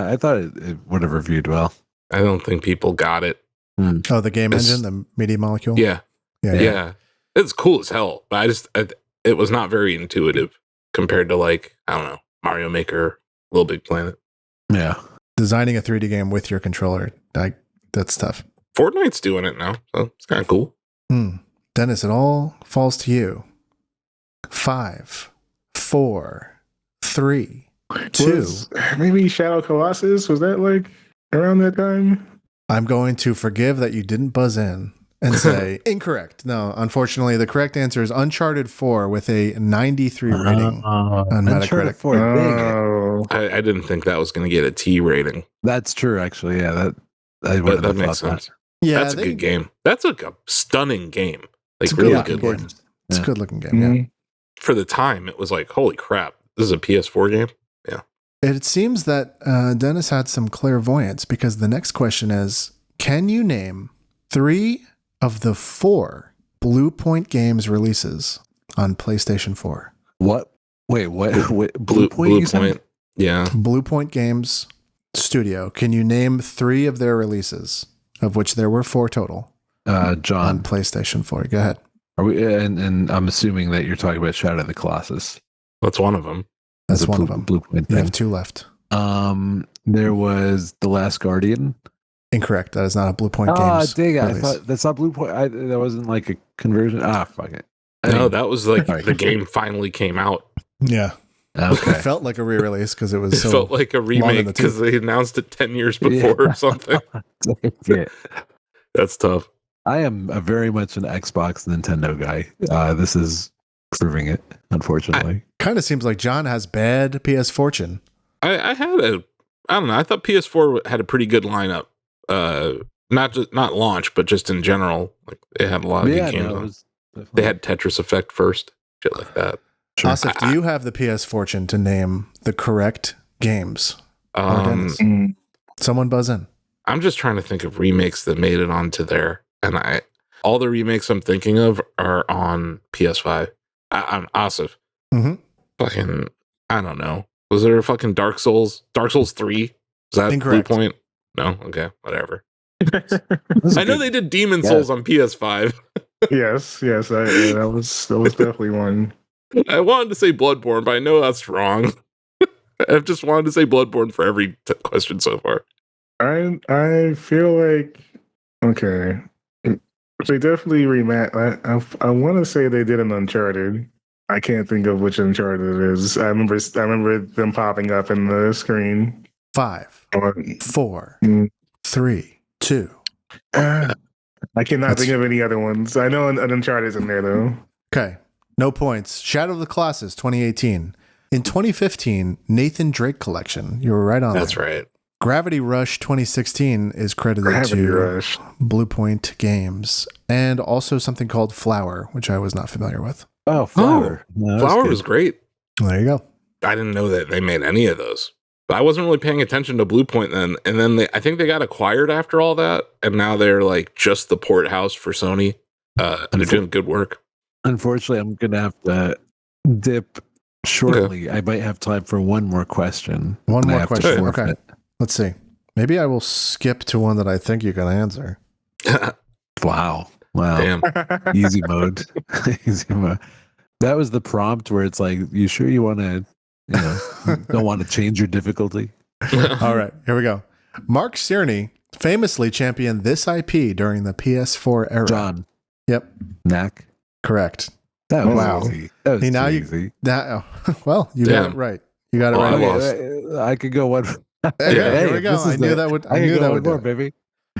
I thought it would have reviewed well. I don't think people got it. Oh, the game It's- engine, the media molecule. Yeah. It's cool as hell, but it was not very intuitive compared to, like, I don't know, Mario Maker, Little Big Planet. Yeah. Designing a 3D game with your controller, that's tough. Fortnite's doing it now, so it's kind of cool. Dennis, it all falls to you. 5, 4, 3, 2. Maybe Shadow Colossus? Was that like around that time? I'm going to forgive that you didn't buzz in and say incorrect. No, unfortunately, the correct answer is Uncharted 4 with a 93 rating on Uncharted Metacritic. 4, dang it. Oh, I didn't think that was going to get a T rating. That's true, actually. Yeah, I But wouldn't that have makes thought sense. Yeah, That's a good game. That's like a stunning game. Like, It's a really good-looking good. game. It's a Yeah. good looking game. Yeah. For the time, it was like, holy crap, this is a PS4 game. It seems that Dennis had some clairvoyance because the next question is, can you name 3 of the 4 Bluepoint games releases on PlayStation 4? What? Wait, what? Bluepoint? you said? Bluepoint. Yeah. Bluepoint Games Studio. Can you name 3 of their releases, of which there were 4 total, on John, PlayStation 4? Go ahead. are we? And I'm assuming that you're talking about Shadow of the Colossus. That's one of them. That's The one of them. Bluepoint You thing. have 2 left. There was The Last Guardian. Incorrect. That is not a Bluepoint Ah, Games dang it! I release. thought that's not Bluepoint. That wasn't like a conversion. Fuck it. No, that was like Sorry. the game finally came out. Yeah. Okay. It felt like a re-release because it was It so... felt like a in remake the because they announced it 10 years before or something. Yeah. That's tough. I am a very much an Xbox Nintendo guy. This is proving it, unfortunately. Kind of seems like John has bad PSFortune. I don't know. I thought PS4 had a pretty good lineup. Not launch, but just in general. Like, they had a lot of good games. it on. was They had Tetris Effect first, shit like that. Sure. Asif, do you have the PSFortune to name the correct games? Or Dennis? Someone buzz in. I'm just trying to think of remakes that made it onto there, and all the remakes I'm thinking of are on PS5. I'm Asif. Mhm. Fucking, I don't know. Was there a fucking Dark Souls? Dark Souls 3? Is that Incorrect. Bluepoint? No? Okay, whatever. This is I know good. they did Demon Yeah. Souls on PS5. yes. That was definitely one. I wanted to say Bloodborne, but I know that's wrong. I've just wanted to say Bloodborne for every question so far. I feel like okay. They definitely I want to say they did an Uncharted. I can't think of which Uncharted it is. I remember them popping up in the screen. 5, 4, Mm. 3, 2. I cannot think of any other ones. I know an Uncharted's in there though. Okay. No points. Shadow of the Colossus 2018. In 2015, Nathan Drake Collection. You were right on That's there. right. Gravity Rush 2016 is credited Gravity to Rush. Bluepoint Games. And also something called Flower, which I was not familiar with. Oh, Flower. No, that's Flower good. was great. There you go. I didn't know that they made any of those. But I wasn't really paying attention to Bluepoint then. And then I think they got acquired after all that. And now they're like just the port house for Sony. They're doing good work. Unfortunately, I'm going to have to dip shortly. I might have time for one more question. One and I more have to question. forfeit. Okay. Let's see. Maybe I will skip to one that I think you can answer. Wow. Damn. Easy mode. Easy mode. That was the prompt where it's like, you sure you want to, don't want to change your difficulty? All right, here we go. Mark Cerny famously championed this IP during the PS4 era. John. Yep, Knack. correct. That was Wow. easy. That was See, now too you- easy. Well, you got Damn. it right. You got it Well, right. I lost. I could go one. Okay, here we go. this is I knew that would. I I knew could go that one would. Do more, it. baby.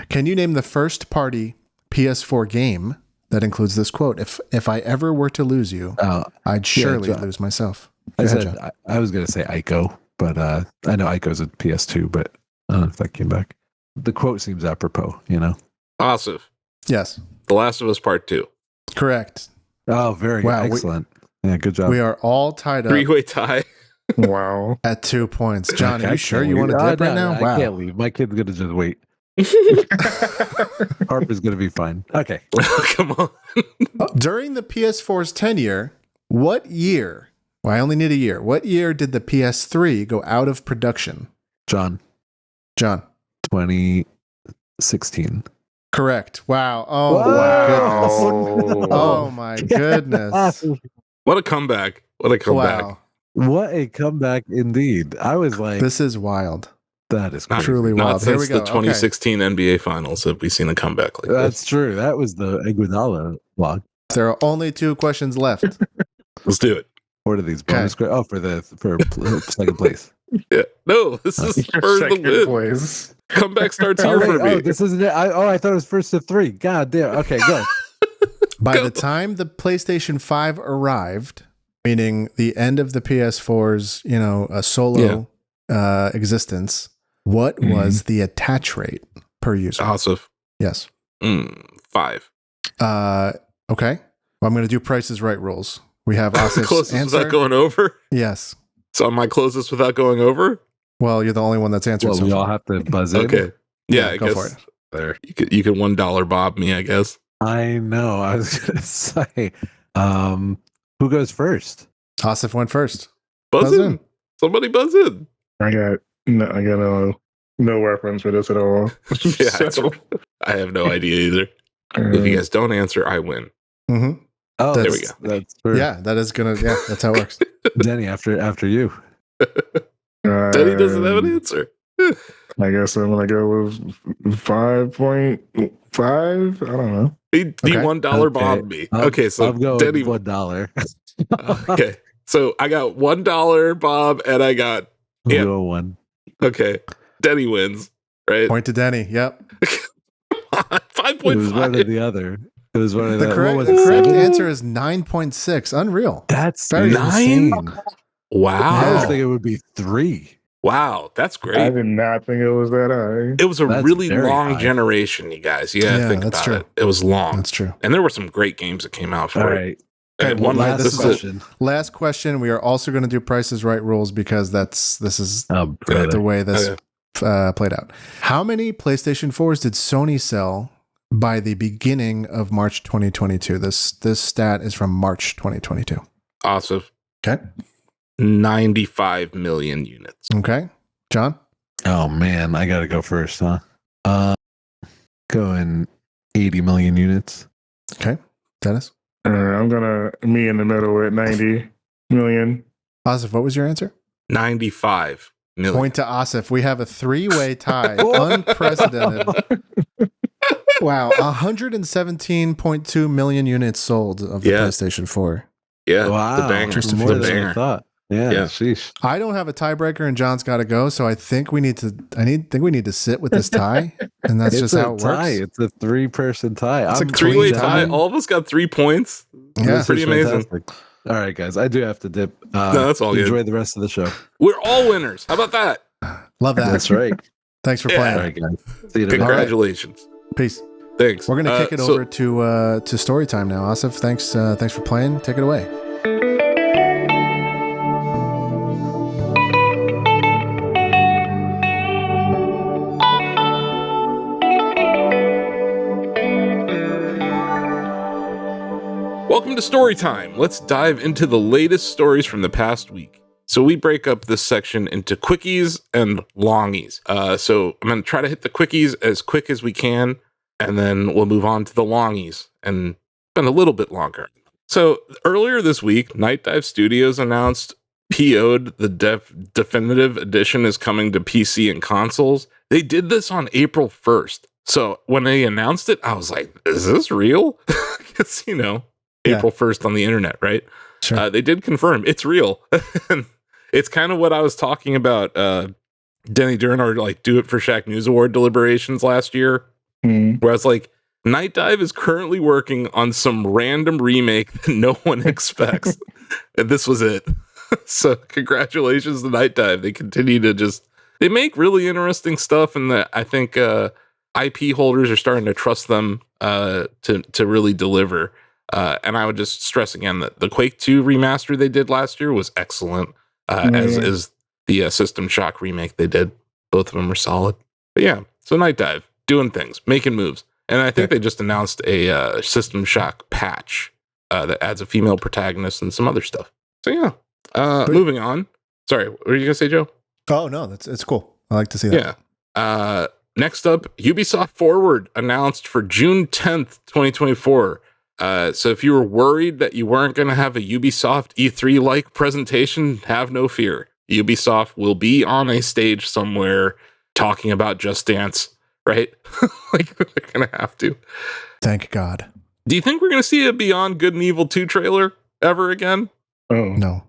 Can you name the first party PS4 game that includes this quote? If I ever were to lose you, I'd surely John. lose myself. I Go ahead, said John. I was going to say Ico, but I know Ico's a PS2, but I don't know if that came back. The quote seems apropos, Asif. Yes, The Last of Us Part 2. correct. Oh, very Wow, excellent. Yeah, good job. We are all tied up Three-way tie. Wow. at 2 points. John, are I you sure can't you want to leave. dip right No, now? I Wow. can't leave. My kid's going to just wait. Harper's gonna be fine. Okay. Come on. During the PS4's tenure, what year? Well, I only need a year. What year did the PS3 go out of production? John, John. 2016. Correct. Wow. Oh, Wow. my goodness. What a comeback. What a comeback. Wow. What a comeback indeed. I was like, This is wild. that is Not, crazy. Truly not wild. Here since we go. the 2016 NBA Finals have we seen a comeback like That's this. true. That was the Iguodala vlog. There are only 2 questions left. Let's do it. What are these bonus? Oh, for second place. Yeah. No, this is for the Second win. place. Comeback starts Oh, here wait, for me. this isn't it. I thought it was first to 3. God damn. Okay, go. By the time the PlayStation 5 arrived, meaning the end of the PS4's, a solo existence, what was the attach rate per user? Asif. Yes. 5. Okay. Well, I'm going to do Prices Right rules. We have Asif's Closest answer. without going over? Yes. So am I closest without going over? Well, you're the only one that's answered Well, so we far. all have to buzz in. Okay. Yeah, I go guess. for it. There. You could $1 bob me, I guess. I know. I was gonna say, who goes first? Asif went first. Buzz Buzz in. in. Somebody buzz in. I got no reference for this at all. Yeah, So, I have no idea either. If you guys don't answer, I win. Mm-hmm. Oh, There we go. That's true. Yeah, that's how it works. Denny, after you. Teddy doesn't have an answer. I guess I'm gonna go with 5.5. I don't know. He Okay. $1 bob me. Okay, so I'm going Denny. $1. Okay, so I got $1 bob, and I got We'll Yeah. go 1. okay. Denny wins, right? Point to Denny. Yep. It was one or 5.5. the other. It was one of The the correct, what the was it, correct 7? answer is 9.6. Unreal. That's Very insane. Wow. I was Wow. thinking it would be 3. Wow, that's I great. did not think it was that high. It was a That's really very long high. generation, you guys. You gotta Yeah, think that's about true. it. It was long. That's true. And there were some great games that came out for All it. right. Okay, And one one last this is it. question. Last question. We are also going to do Prices Right rules because this is Oh, brother. the way this Okay. played out. How many PlayStation 4s did Sony sell by the beginning of March 2022? This stat is from March 2022. Asif, Okay. 95 million units. Okay. John? Oh man, I gotta go first, huh? Going 80 million units. Okay. Dennis? I'm gonna me in the middle at 90 million. Asif, what was your answer? 95 million. Point to Asif. We have a 3-way tie. Unprecedented. Wow. 117.2 million units sold of the Yeah. PlayStation 4. Yeah, Wow, the banger. Just a more few The than I banger. thought. Yeah, Yeah. sheesh. I don't have a tiebreaker and John's got to go, so I think we need to sit with this tie, and that's It's just a how it tie. works. It's a 3-person tie. It's a I'm Three-way Clean tie. gentlemen. All of us got 3 points. Yeah. This is Pretty amazing. fantastic. All right, guys. I do have to dip. No, that's all good. Enjoy the rest of the show. We're all winners. How about that? Love that. That's right. Thanks for Yeah. All playing. right, guys. See you tomorrow. Congratulations. Peace. Thanks. We're gonna kick it so- over to story time now. Asif, thanks for playing. Take it away. Welcome to Storytime. Let's dive into the latest stories from the past week. So we break up this section into quickies and longies. So I'm going to try to hit the quickies as quick as we can, and then we'll move on to the longies and spend a little bit longer. So earlier this week, Night Dive Studios announced PO'd the definitive edition is coming to PC and consoles. They did this on April 1st. So when they announced it, I was like, is this real? Because, Yeah. April 1st on the internet, right? Sure. They did confirm it's real. And it's kind of what I was talking about, Denny, during our Do It for Shacknews Award deliberations last year, Mm. where I was like, Night Dive is currently working on some random remake that no one expects. And this was it. So congratulations to Night Dive. They continue to they make really interesting stuff, and that I think IP holders are starting to trust them to really deliver. And I would just stress again that the Quake 2 remaster they did last year was excellent, as is the System Shock remake they did. Both of them are solid. But yeah, so Night Dive. doing things, making moves. And I think they just announced a System Shock patch that adds a female protagonist and some other stuff. So yeah, moving on. Sorry, what were you gonna say, Joe? Oh no, it's cool. I like to see that. Yeah. Next up, Ubisoft Forward announced for June 10th, 2024. So if you were worried that you weren't going to have a Ubisoft E3-like presentation, have no fear. Ubisoft will be on a stage somewhere talking about Just Dance, right? Like they're going to have to. Thank God. Do you think we're going to see a Beyond Good and Evil 2 trailer ever again? Oh. No.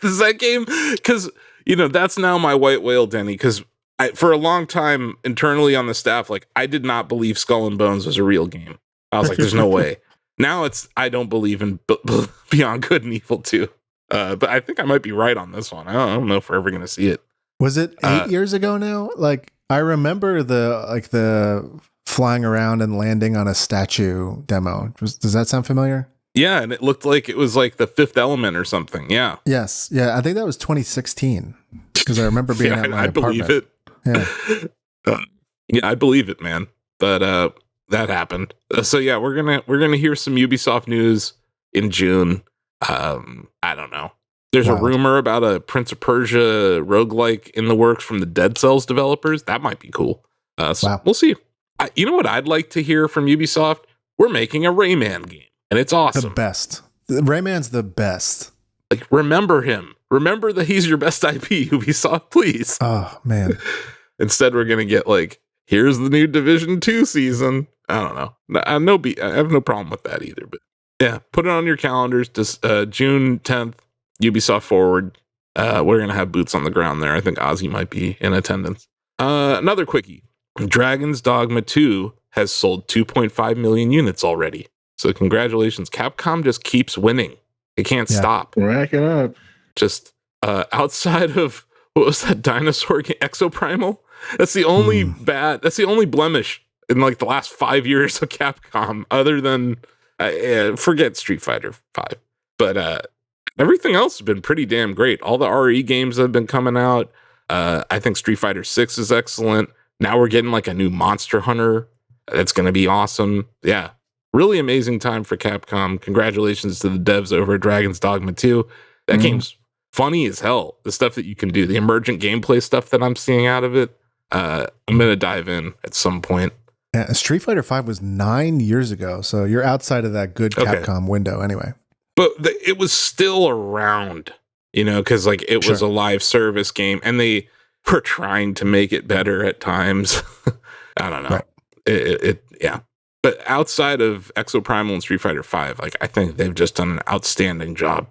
Is that game? Because, that's now my white whale, Denny, because for a long time internally on the staff, like I did not believe Skull and Bones was a real game. I was like, there's no way. Now I don't believe in Beyond Good and Evil 2. But I think I might be right on this one. I don't know if we're ever going to see it. Was it 8 years ago now? Like I remember the flying around and landing on a statue demo. Does that sound familiar? Yeah, and it looked like it was like the Fifth Element or something. Yeah. Yes. Yeah, I think that was 2016 because I remember being at my apartment. Believe it. Yeah. Yeah, I believe it, man. But that happened. So yeah, we're gonna hear some Ubisoft news in June. I don't know. There's a rumor about a Prince of Persia roguelike in the works from the Dead Cells developers. That might be cool. So we'll see. You know what I'd like to hear from Ubisoft? We're making a Rayman game, and it's awesome. The best. Rayman's the best. Like, remember him. Remember that he's your best IP, Ubisoft, please. Oh, man. Instead, we're going to get, like, here's the new Division 2 season. I don't know. I have no problem with that either. But, yeah, put it on your calendars. Just June 10th, Ubisoft Forward. We're going to have boots on the ground there. I think Ozzy might be in attendance. Another quickie. Dragon's Dogma 2 has sold 2.5 million units already. So congratulations. Capcom just keeps winning. It can't stop. Rack it up. Just outside of, what was that dinosaur game? Exoprimal? That's the only that's the only blemish in like the last 5 years of Capcom, other than, forget Street Fighter 5. But everything else has been pretty damn great. All the RE games that have been coming out. I think Street Fighter 6 is excellent. Now we're getting like a new Monster Hunter. That's going to be awesome. Yeah. Really amazing time for Capcom. Congratulations to the devs over at Dragon's Dogma 2. That game's funny as hell. The stuff that you can do, the emergent gameplay stuff that I'm seeing out of it. I'm going to dive in at some point. Yeah, Street Fighter 5 was 9 years ago. So you're outside of that good Capcom window anyway. But it was still around, because like it was a live service game and they were trying to make it better at times. I don't know. Right. Yeah. But outside of Exoprimal and Street Fighter 5, like I think they've just done an outstanding job,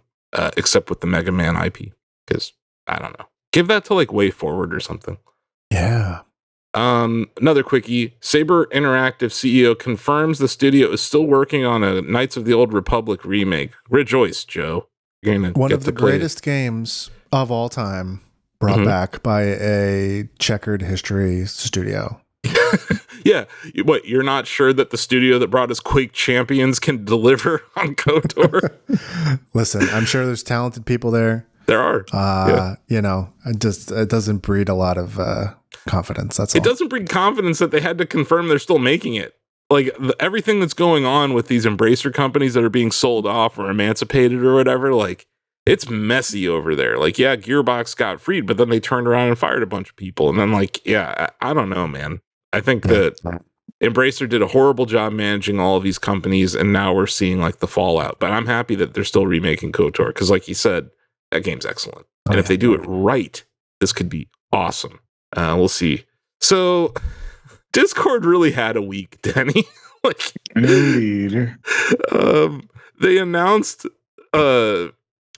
except with the Mega Man IP. Because I don't know. Give that to like Way Forward or something. Yeah. Another quickie. Saber Interactive CEO confirms the studio is still working on a Knights of the Old Republic remake. Rejoice, Joe. You're gonna one of the greatest games of all time, brought back by a checkered history studio. Yeah. What, you're not sure that the studio that brought us Quake Champions can deliver on KOTOR? Listen, I'm sure there's talented people there. There are. It doesn't breed a lot of confidence. That's all. It doesn't breed confidence that they had to confirm they're still making it. Like everything that's going on with these Embracer companies that are being sold off or emancipated or whatever, like it's messy over there. Like, yeah, Gearbox got freed, but then they turned around and fired a bunch of people. And then I don't know, man. I think that Embracer did a horrible job managing all of these companies, and now we're seeing like the fallout. But I'm happy that they're still remaking KOTOR because, like you said, that game's excellent. And if they do it right, this could be awesome. We'll see. So, Discord really had a week, Denny. Indeed. They announced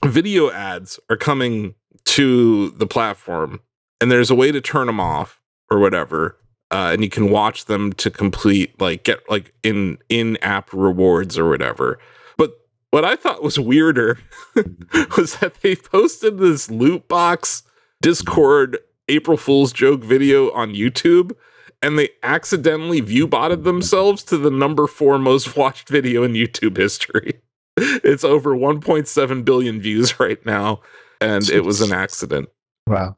video ads are coming to the platform, and there's a way to turn them off or whatever. And you can watch them to complete, get in-app rewards or whatever. But what I thought was weirder was that they posted this loot box Discord April Fool's joke video on YouTube, and they accidentally view-botted themselves to the number 4 most watched video in YouTube history. It's over 1.7 billion views right now, and it was an accident. Wow.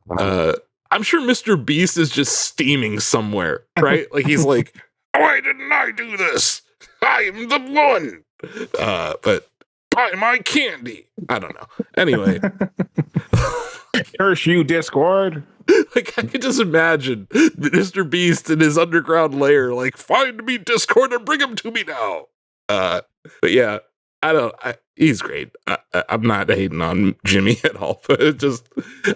I'm sure Mr. Beast is just steaming somewhere, right? Like he's like, why didn't I do this? I am the one. But buy my candy. I don't know. Anyway. Curse you, Discord. Like I could just imagine Mr. Beast in his underground lair, like, find me Discord and bring him to me now. But yeah, he's great. I'm not hating on Jimmy at all, but it just,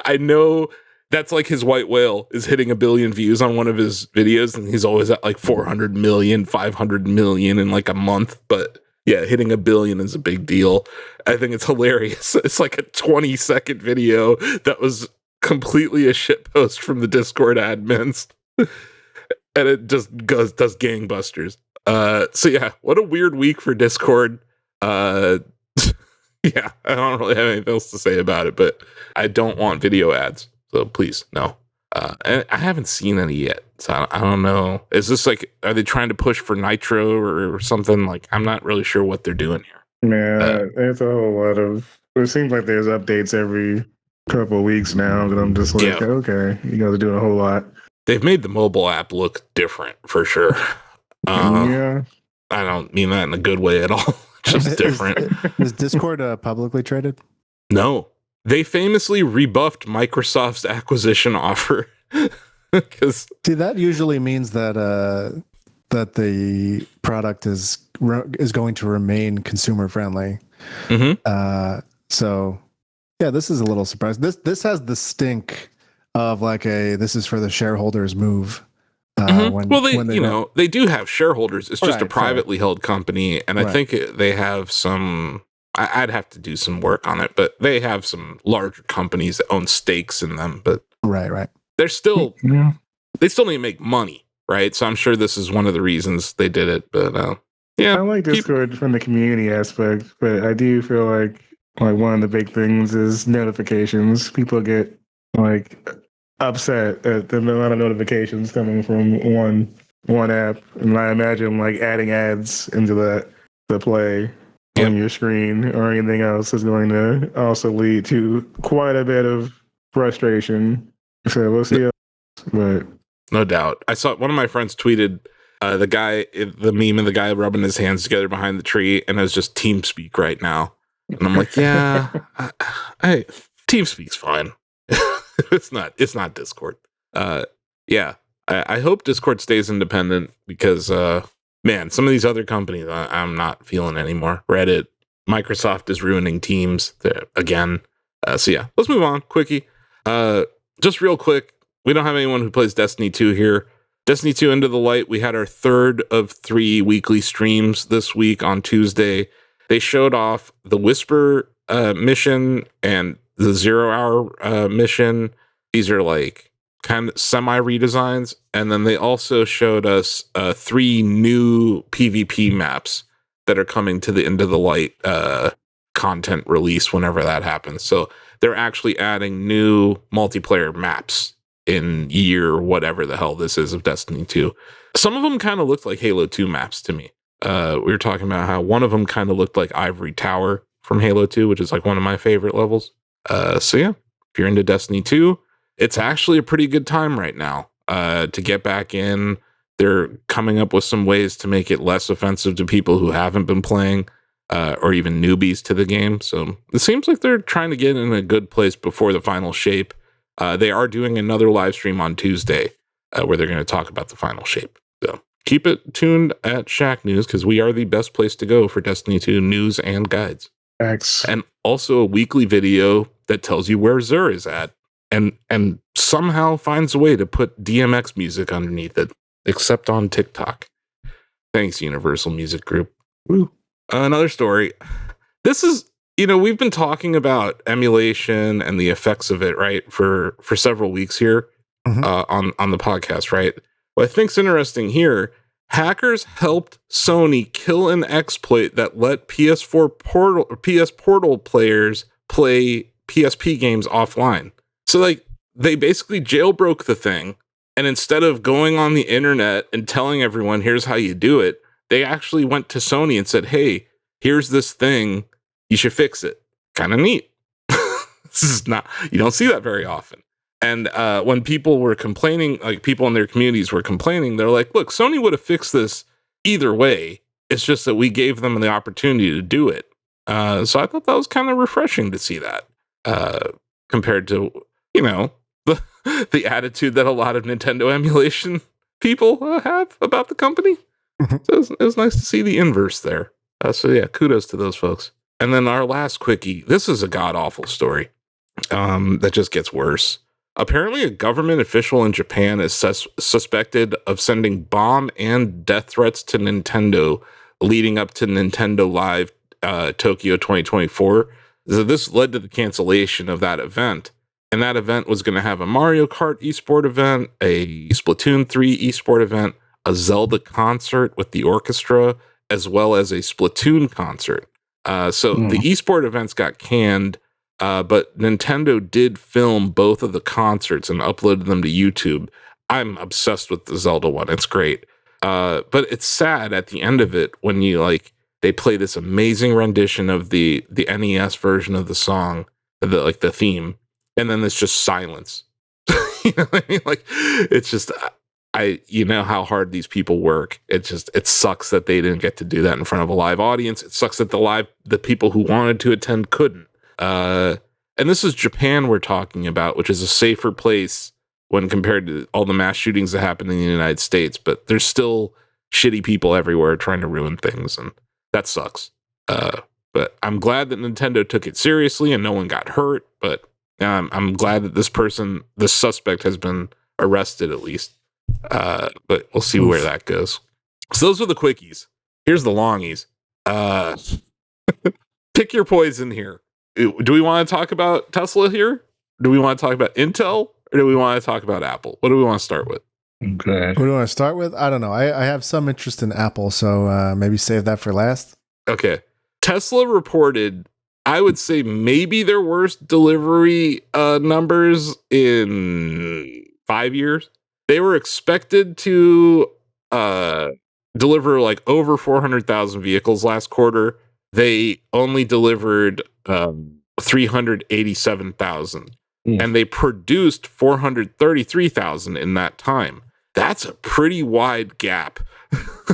I know that's like his white whale is hitting 1 billion views on one of his videos, and he's always at like 400 million, 500 million in like a month. But yeah, hitting 1 billion is a big deal. I think it's hilarious. It's like a 20-second video that was completely a shitpost from the Discord admins. And it just does gangbusters. So yeah, what a weird week for Discord. Yeah, I don't really have anything else to say about it, but I don't want video ads. So please, no. And I haven't seen any yet, so I don't know. Is this like, are they trying to push for Nitro or something? Like, I'm not really sure what they're doing here. Man, it's a whole lot of. It seems like there's updates every couple of weeks now, that I'm just like, okay, you guys are doing a whole lot. They've made the mobile app look different for sure. Yeah, I don't mean that in a good way at all. Just different. Is Discord publicly traded? No. They famously rebuffed Microsoft's acquisition offer. See, that usually means that that the product is going to remain consumer friendly. Mm-hmm. So yeah, this is a little surprising. This has the stink of like this is for the shareholders move. Well, they do have shareholders. It's just Right, a privately held company, and I Right. think they have some. I'd have to do some work on it, but they have some larger companies that own stakes in them. But Right. they're still yeah. they still need to make money, right? So I'm sure this is one of the reasons they did it. But yeah, I like Discord from the community aspect, but I do feel like one of the big things is notifications. People get like upset at the amount of notifications coming from one app, and I imagine like adding ads into the play on your screen or anything else is going to also lead to quite a bit of frustration. So we'll see. But no doubt. I saw one of my friends tweeted the meme of the guy rubbing his hands together behind the tree, and it was just TeamSpeak right now. And I'm like, yeah, TeamSpeak's fine. It's not Discord. Yeah, I hope Discord stays independent because, man, some of these other companies I'm not feeling anymore. Reddit, Microsoft is ruining Teams again. So yeah, let's move on. Quickie. Just real quick, we don't have anyone who plays Destiny 2 here. Destiny 2 Into the Light, we had our 3rd of 3 weekly streams this week on Tuesday. They showed off the Whisper mission and the 0 Hour mission. These are like kind of semi redesigns. And then they also showed us 3 new PvP maps that are coming to the End of the Light content release whenever that happens. So they're actually adding new multiplayer maps in year whatever the hell this is of Destiny 2. Some of them kind of looked like Halo 2 maps to me. We were talking about how one of them kind of looked like Ivory Tower from Halo 2, which is like one of my favorite levels. So yeah, if you're into Destiny 2, it's actually a pretty good time right now to get back in. They're coming up with some ways to make it less offensive to people who haven't been playing or even newbies to the game. So it seems like they're trying to get in a good place before the final shape. They are doing another live stream on Tuesday where they're going to talk about the final shape. So keep it tuned at Shacknews because we are the best place to go for Destiny 2 news and guides. Thanks. And also a weekly video that tells you where Zur is at and somehow finds a way to put DMX music underneath it, except on TikTok. Thanks, Universal Music Group. Woo. Another story. This is, we've been talking about emulation and the effects of it, right, for several weeks here on the podcast, right? What I think's interesting here, hackers helped Sony kill an exploit that let PS Portal players play PSP games offline. So like they basically jailbroke the thing, and instead of going on the internet and telling everyone here's how you do it, they actually went to Sony and said, hey, here's this thing, you should fix it. Kind of neat. This is not, you don't see that very often. And when people were complaining, like people in their communities were complaining, they're like, look, Sony would have fixed this either way. It's just that we gave them the opportunity to do it. So I thought that was kind of refreshing to see that compared to, the attitude that a lot of Nintendo emulation people have about the company. So it was nice to see the inverse there. So yeah, kudos to those folks. And then our last quickie. This is a god-awful story that just gets worse. Apparently, a government official in Japan is suspected of sending bomb and death threats to Nintendo leading up to Nintendo Live Tokyo 2024. So this led to the cancellation of that event. And that event was going to have a Mario Kart esport event, a Splatoon 3 esport event, a Zelda concert with the orchestra, as well as a Splatoon concert. The esport events got canned, but Nintendo did film both of the concerts and uploaded them to YouTube. I'm obsessed with the Zelda one. It's great. But it's sad at the end of it when they play this amazing rendition of the NES version of the song, the theme, and then it's just silence. You know what I mean? Like, it's just, how hard these people work. It sucks that they didn't get to do that in front of a live audience. It sucks that the people who wanted to attend couldn't. And this is Japan we're talking about, which is a safer place when compared to all the mass shootings that happen in the United States. But there's still shitty people everywhere trying to ruin things, and that sucks. But I'm glad that Nintendo took it seriously and no one got hurt. But I'm glad that this suspect has been arrested at least. But we'll see where that goes. So those are the quickies. Here's the longies. Pick your poison here. Do we want to talk about Tesla here? Do we want to talk about Intel? Or do we want to talk about Apple? What do we want to start with? Okay. What do you want to start with? I don't know. I have some interest in Apple, so maybe save that for last. Okay. Tesla reported, I would say, maybe their worst delivery numbers in 5 years. They were expected to deliver like over 400,000 vehicles last quarter. They only delivered 387,000. And they produced 433,000 in that time. That's a pretty wide gap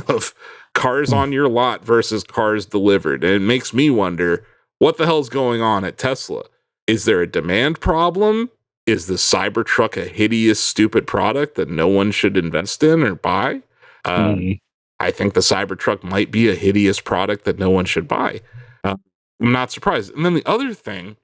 of cars on your lot versus cars delivered. And it makes me wonder, what the hell's going on at Tesla? Is there a demand problem? Is the Cybertruck a hideous, stupid product that no one should invest in or buy? I think the Cybertruck might be a hideous product that no one should buy. I'm not surprised. And then the other thing,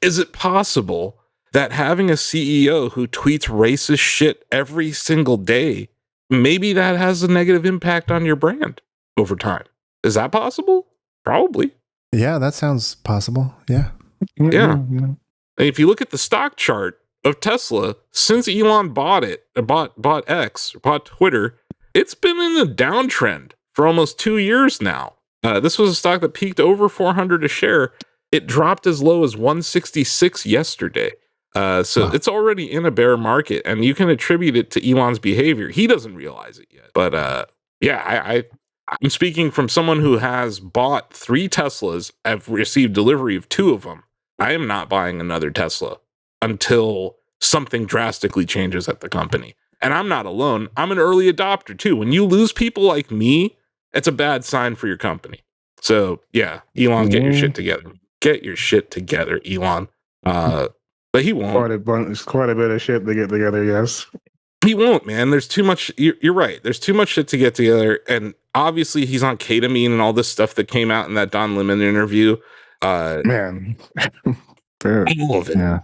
is it possible that having a CEO who tweets racist shit every single day, maybe that has a negative impact on your brand over time? Is that possible? Probably. Yeah, that sounds possible. Yeah. Yeah. And if you look at the stock chart of Tesla, since Elon bought Twitter, it's been in a downtrend for almost 2 years now. This was a stock that peaked over 400 a share. It dropped as low as 166 yesterday. It's already in a bear market, and you can attribute it to Elon's behavior. He doesn't realize it yet. But I'm speaking from someone who has bought 3 Teslas. I've received delivery of 2 of them. I am not buying another Tesla until something drastically changes at the company. And I'm not alone. I'm an early adopter too. When you lose people like me, it's a bad sign for your company. So yeah, Elon, get your shit together. Get your shit together, Elon. But he won't. Quite a bit of shit to get together, yes. He won't, man. There's too much. You're right. There's too much shit to get together. And obviously he's on ketamine and all this stuff that came out in that Don Lemon interview. Man. All of it. Yeah.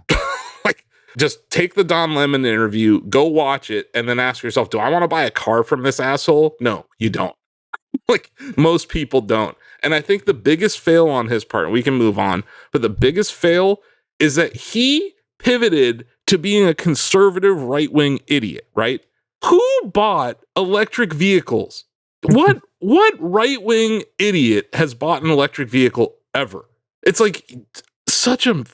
Like, just take the Don Lemon interview, go watch it, and then ask yourself, do I want to buy a car from this asshole? No, you don't. Like, most people don't. And I think the biggest fail on his part, and we can move on, but the biggest fail is that he pivoted to being a conservative right-wing idiot, right? Who bought electric vehicles? What right-wing idiot has bought an electric vehicle ever? It's like such a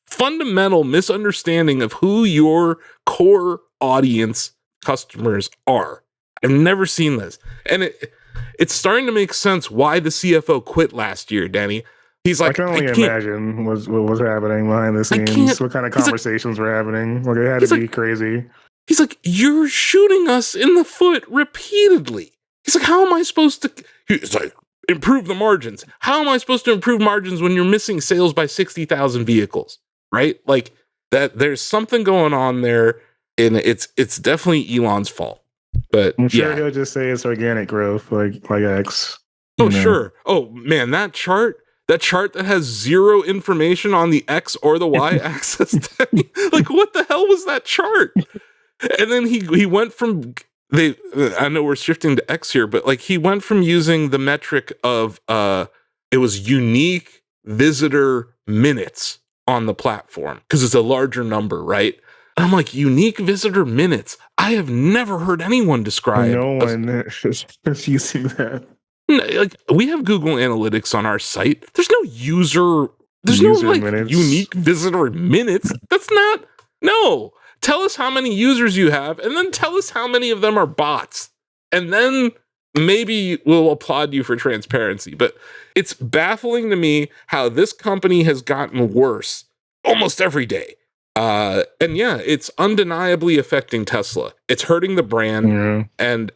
fundamental misunderstanding of who your core audience customers are. I've never seen this. And it's starting to make sense why the CFO quit last year, Danny. He's I like, can only can't. imagine what was happening behind the I scenes. can't- What kind of he's like- conversations were happening? Like, it had he's to be like- crazy. He's like, you're shooting us in the foot repeatedly. He's like, how am I supposed to? He's like, improve the margins. How am I supposed to improve margins when you're missing sales by 60,000 vehicles? Right? Like that. There's something going on there, and it's definitely Elon's fault. But I'm sure yeah. he'll just say it's organic growth, like X. Oh, you know. sure. Oh man, that chart that has zero information on the X or the Y axis. Like, what the hell was that chart? And then he went from I know we're shifting to X here, but like he went from using the metric of it was unique visitor minutes on the platform because it's a larger number, right? And I'm like, unique visitor minutes. I have never heard anyone describe. No one is using that. Like, we have Google Analytics on our site. There's no user. There's User no like minutes. unique visitor minutes. That's not. No. Tell us how many users you have, and then tell us how many of them are bots, and then maybe we'll applaud you for transparency. But it's baffling to me how this company has gotten worse almost every day. And yeah, it's undeniably affecting Tesla. It's hurting the brand, Yeah. and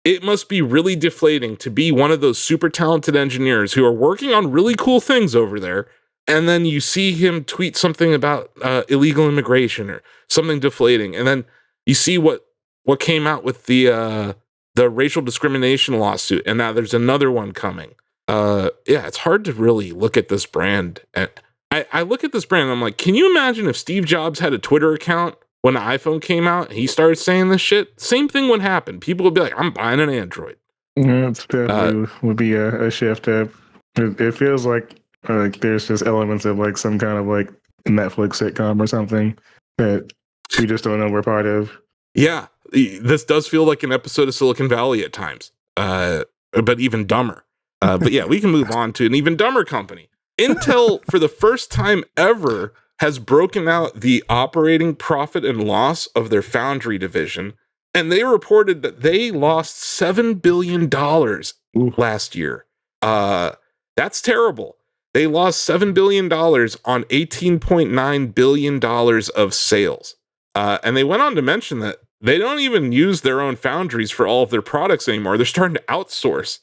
it must be really deflating to be one of those super talented engineers who are working on really cool things over there. And then you see him tweet something about illegal immigration or something deflating. And then you see what came out with the racial discrimination lawsuit. And now there's another one coming. Yeah, it's hard to really look at this brand. And I look at this brand and I'm like, can you imagine if Steve Jobs had a Twitter account when the iPhone came out and he started saying this shit? Same thing would happen. People would be like, I'm buying an Android. Yeah, it's definitely would be a shift up. It feels like there's just elements of like some kind of like Netflix sitcom or something that we just don't know we're part of. Yeah, this does feel like an episode of Silicon Valley at times, but even dumber. But yeah, we can move on to an even dumber company. Intel, for the first time ever, has broken out the operating profit and loss of their foundry division, and they reported that they lost $7 billion last year. That's terrible. They lost $7 billion on $18.9 billion of sales. And they went on to mention that they don't even use their own foundries for all of their products anymore. They're starting to outsource.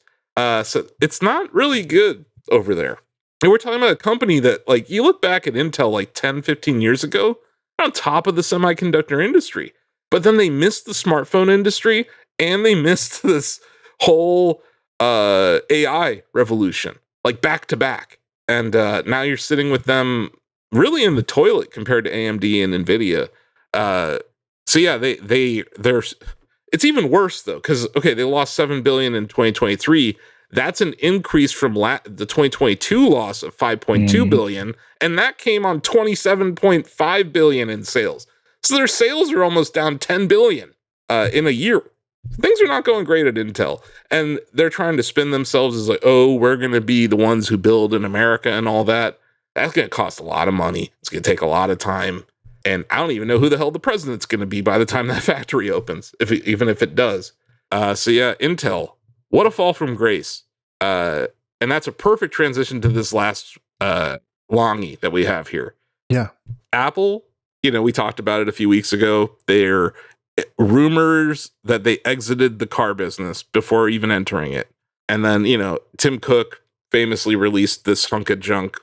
So it's not really good over there. And we're talking about a company that, like, you look back at Intel like 10, 15 years ago, on top of the semiconductor industry. But then they missed the smartphone industry and they missed this whole AI revolution, like back to back. And now you're sitting with them really in the toilet compared to AMD and NVIDIA. So yeah, they're it's even worse though, because okay, they lost $7 billion in 2023. That's an increase from the 2022 loss of $5.2 billion, and that came on $27.5 billion in sales. So their sales are almost down $10 billion in a year. Things are not going great at Intel, and they're trying to spin themselves as like, oh, we're going to be the ones who build in America and all that. That's going to cost a lot of money. It's going to take a lot of time, and I don't even know who the hell the president's going to be by the time that factory opens, even if it does. So yeah, Intel, what a fall from grace. And that's a perfect transition to this last longie that we have here. Yeah. Apple, we talked about it a few weeks ago. They're rumors that they exited the car business before even entering it. And then, Tim Cook famously released this hunk of junk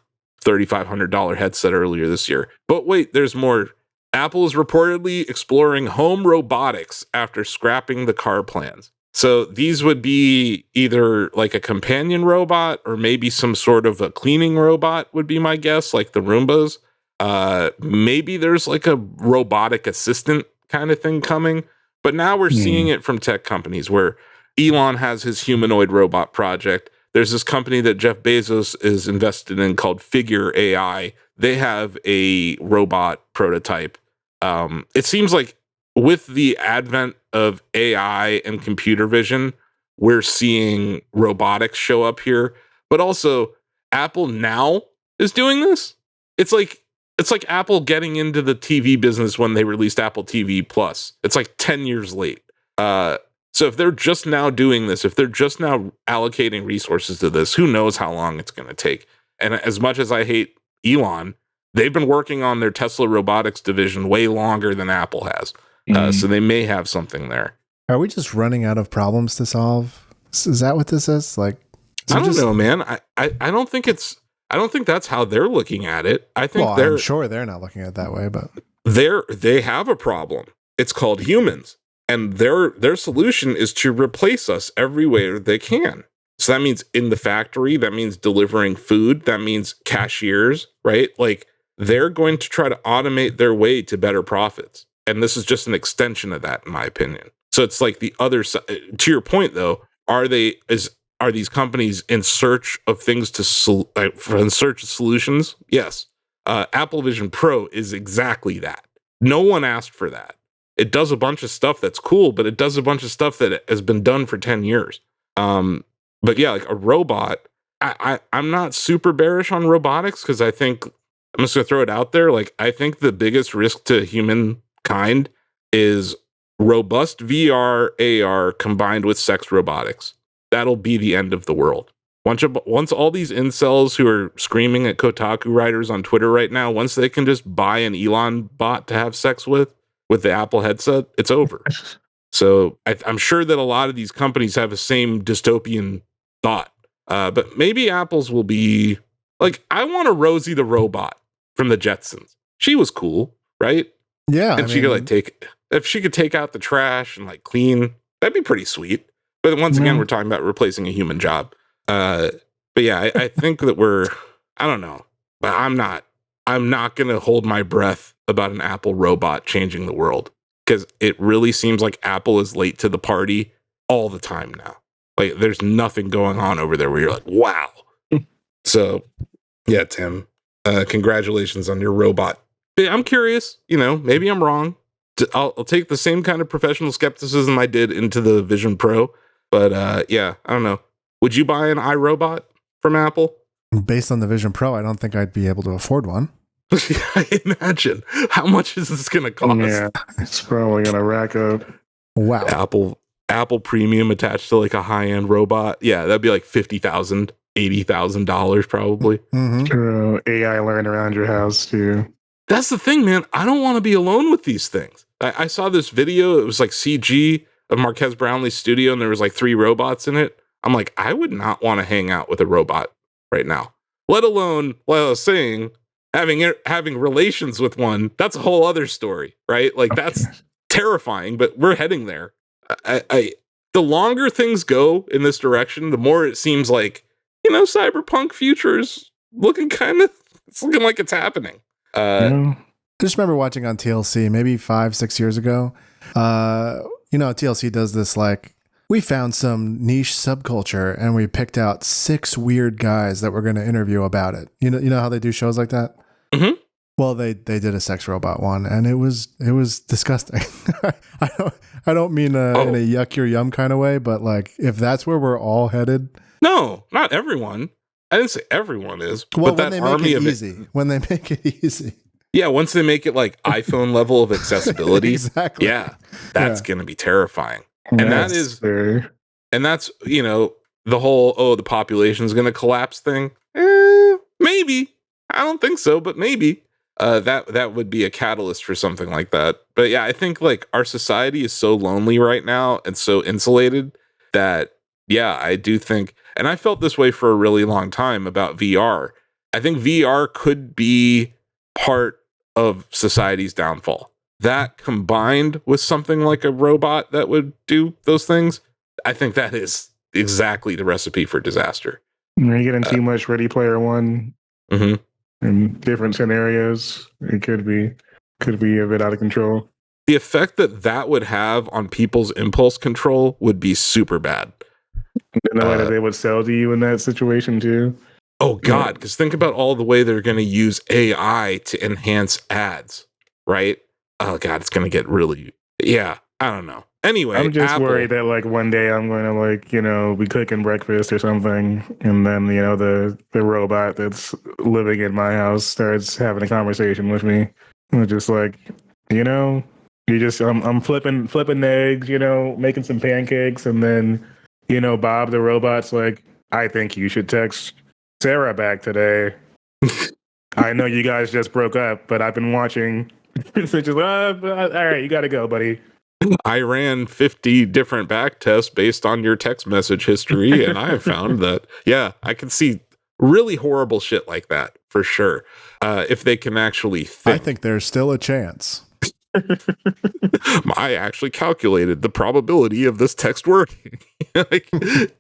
$3,500 headset earlier this year. But wait, there's more. Apple is reportedly exploring home robotics after scrapping the car plans. So these would be either like a companion robot or maybe some sort of a cleaning robot would be my guess, like the Roombas. Maybe there's like a robotic assistant kind of thing coming. But now we're seeing it from tech companies where Elon has his humanoid robot project. There's this company that Jeff Bezos is invested in called Figure AI. They have a robot prototype. It seems like with the advent of AI and computer vision, we're seeing robotics show up here. But also, Apple now is doing this. It's like Apple getting into the TV business when they released Apple TV Plus. It's like 10 years late. So So if they're just now doing this, if they're just now allocating resources to this, who knows how long it's going to take? And as much as I hate Elon, they've been working on their Tesla robotics division way longer than Apple has. So they may have something there. Are we just running out of problems to solve? Is that what this is? Like, I don't know, man. I don't think that's how they're looking at it. I think I'm sure they're not looking at it that way, but they have a problem. It's called humans. And their solution is to replace us everywhere they can. So that means in the factory, that means delivering food, that means cashiers, right? Like they're going to try to automate their way to better profits. And this is just an extension of that, in my opinion. So it's like the other side. To your point, though, are these companies in search of things in search of solutions? Yes. Apple Vision Pro is exactly that. No one asked for that. It does a bunch of stuff that's cool, but it does a bunch of stuff that has been done for 10 years. But yeah, like a robot, I'm not super bearish on robotics because I think, I'm just going to throw it out there, like I think the biggest risk to humankind is robust VR, AR combined with sex robotics. That'll be the end of the world. Once all these incels who are screaming at Kotaku writers on Twitter right now, once they can just buy an Elon bot to have sex with the Apple headset, it's over. So I'm sure that a lot of these companies have the same dystopian thought. But maybe Apple's will be like, I want a Rosie the robot from the Jetsons. She was cool, right? Yeah. And if she could take out the trash and like clean, that'd be pretty sweet. But once again, we're talking about replacing a human job. But yeah, I think that I don't know, but I'm not going to hold my breath about an Apple robot changing the world, because it really seems like Apple is late to the party all the time now. Like there's nothing going on over there where you're like, wow. So yeah, Tim, congratulations on your robot. But I'm curious, maybe I'm wrong. I'll take the same kind of professional skepticism I did into the Vision Pro. But yeah, I don't know. Would you buy an iRobot from Apple? Based on the Vision Pro, I don't think I'd be able to afford one. I imagine. How much is this going to cost? Yeah, it's probably going to rack up. Wow. Apple Premium attached to like a high-end robot. Yeah, that'd be like $50,000, $80,000 probably. Mm-hmm. True. AI learn around your house too. That's the thing, man. I don't want to be alone with these things. I saw this video. It was like CG of Marquez Brownlee's studio, and there was like 3 robots in it. I'm like, I would not want to hang out with a robot right now. Let alone, like I was saying, having relations with one. That's a whole other story, right? Like that's terrifying, but we're heading there. The longer things go in this direction, the more it seems like, cyberpunk future is looking it's looking like it's happening. I just remember watching on TLC maybe 5-6 years ago. TLC does this like, we found some niche subculture and we picked out 6 weird guys that we're going to interview about it. You know how they do shows like that? Mm-hmm. Well, they did a sex robot one, and it was disgusting. I don't mean in a yuck your yum kind of way, but like if that's where we're all headed. No, not everyone. I didn't say everyone is. Well, but when they make it easy. When they make it easy. Yeah, once they make it like iPhone level of accessibility. Exactly. Yeah, that's going to be terrifying. And that's the whole, the population's going to collapse thing. Maybe. I don't think so, but maybe. That would be a catalyst for something like that. But yeah, I think like our society is so lonely right now and so insulated that, yeah, I do think, and I felt this way for a really long time about VR. I think VR could be part of society's downfall. That combined with something like a robot that would do those things, I think that is exactly the recipe for disaster. You're getting too much Ready Player One. Mm-hmm. In different scenarios, it could be a bit out of control. The effect that would have on people's impulse control would be super bad. The way that they would sell to you in that situation too. Oh God, because think about all the way they're going to use AI to enhance ads, right? Oh God, it's going to get really, I don't know. Anyway, I'm just worried that like one day I'm going to be cooking breakfast or something, and then the robot that's living in my house starts having a conversation with me, and it's just like, You just I'm flipping eggs, making some pancakes, and then Bob the robot's like, I think you should text Sarah back today. I know you guys just broke up, but I've been watching. So just all right, you got to go, buddy. I ran 50 different back tests based on your text message history, and I have found that, yeah, I can see really horrible shit like that for sure. If they can actually think. I think there's still a chance. I actually calculated the probability of this text working. Like,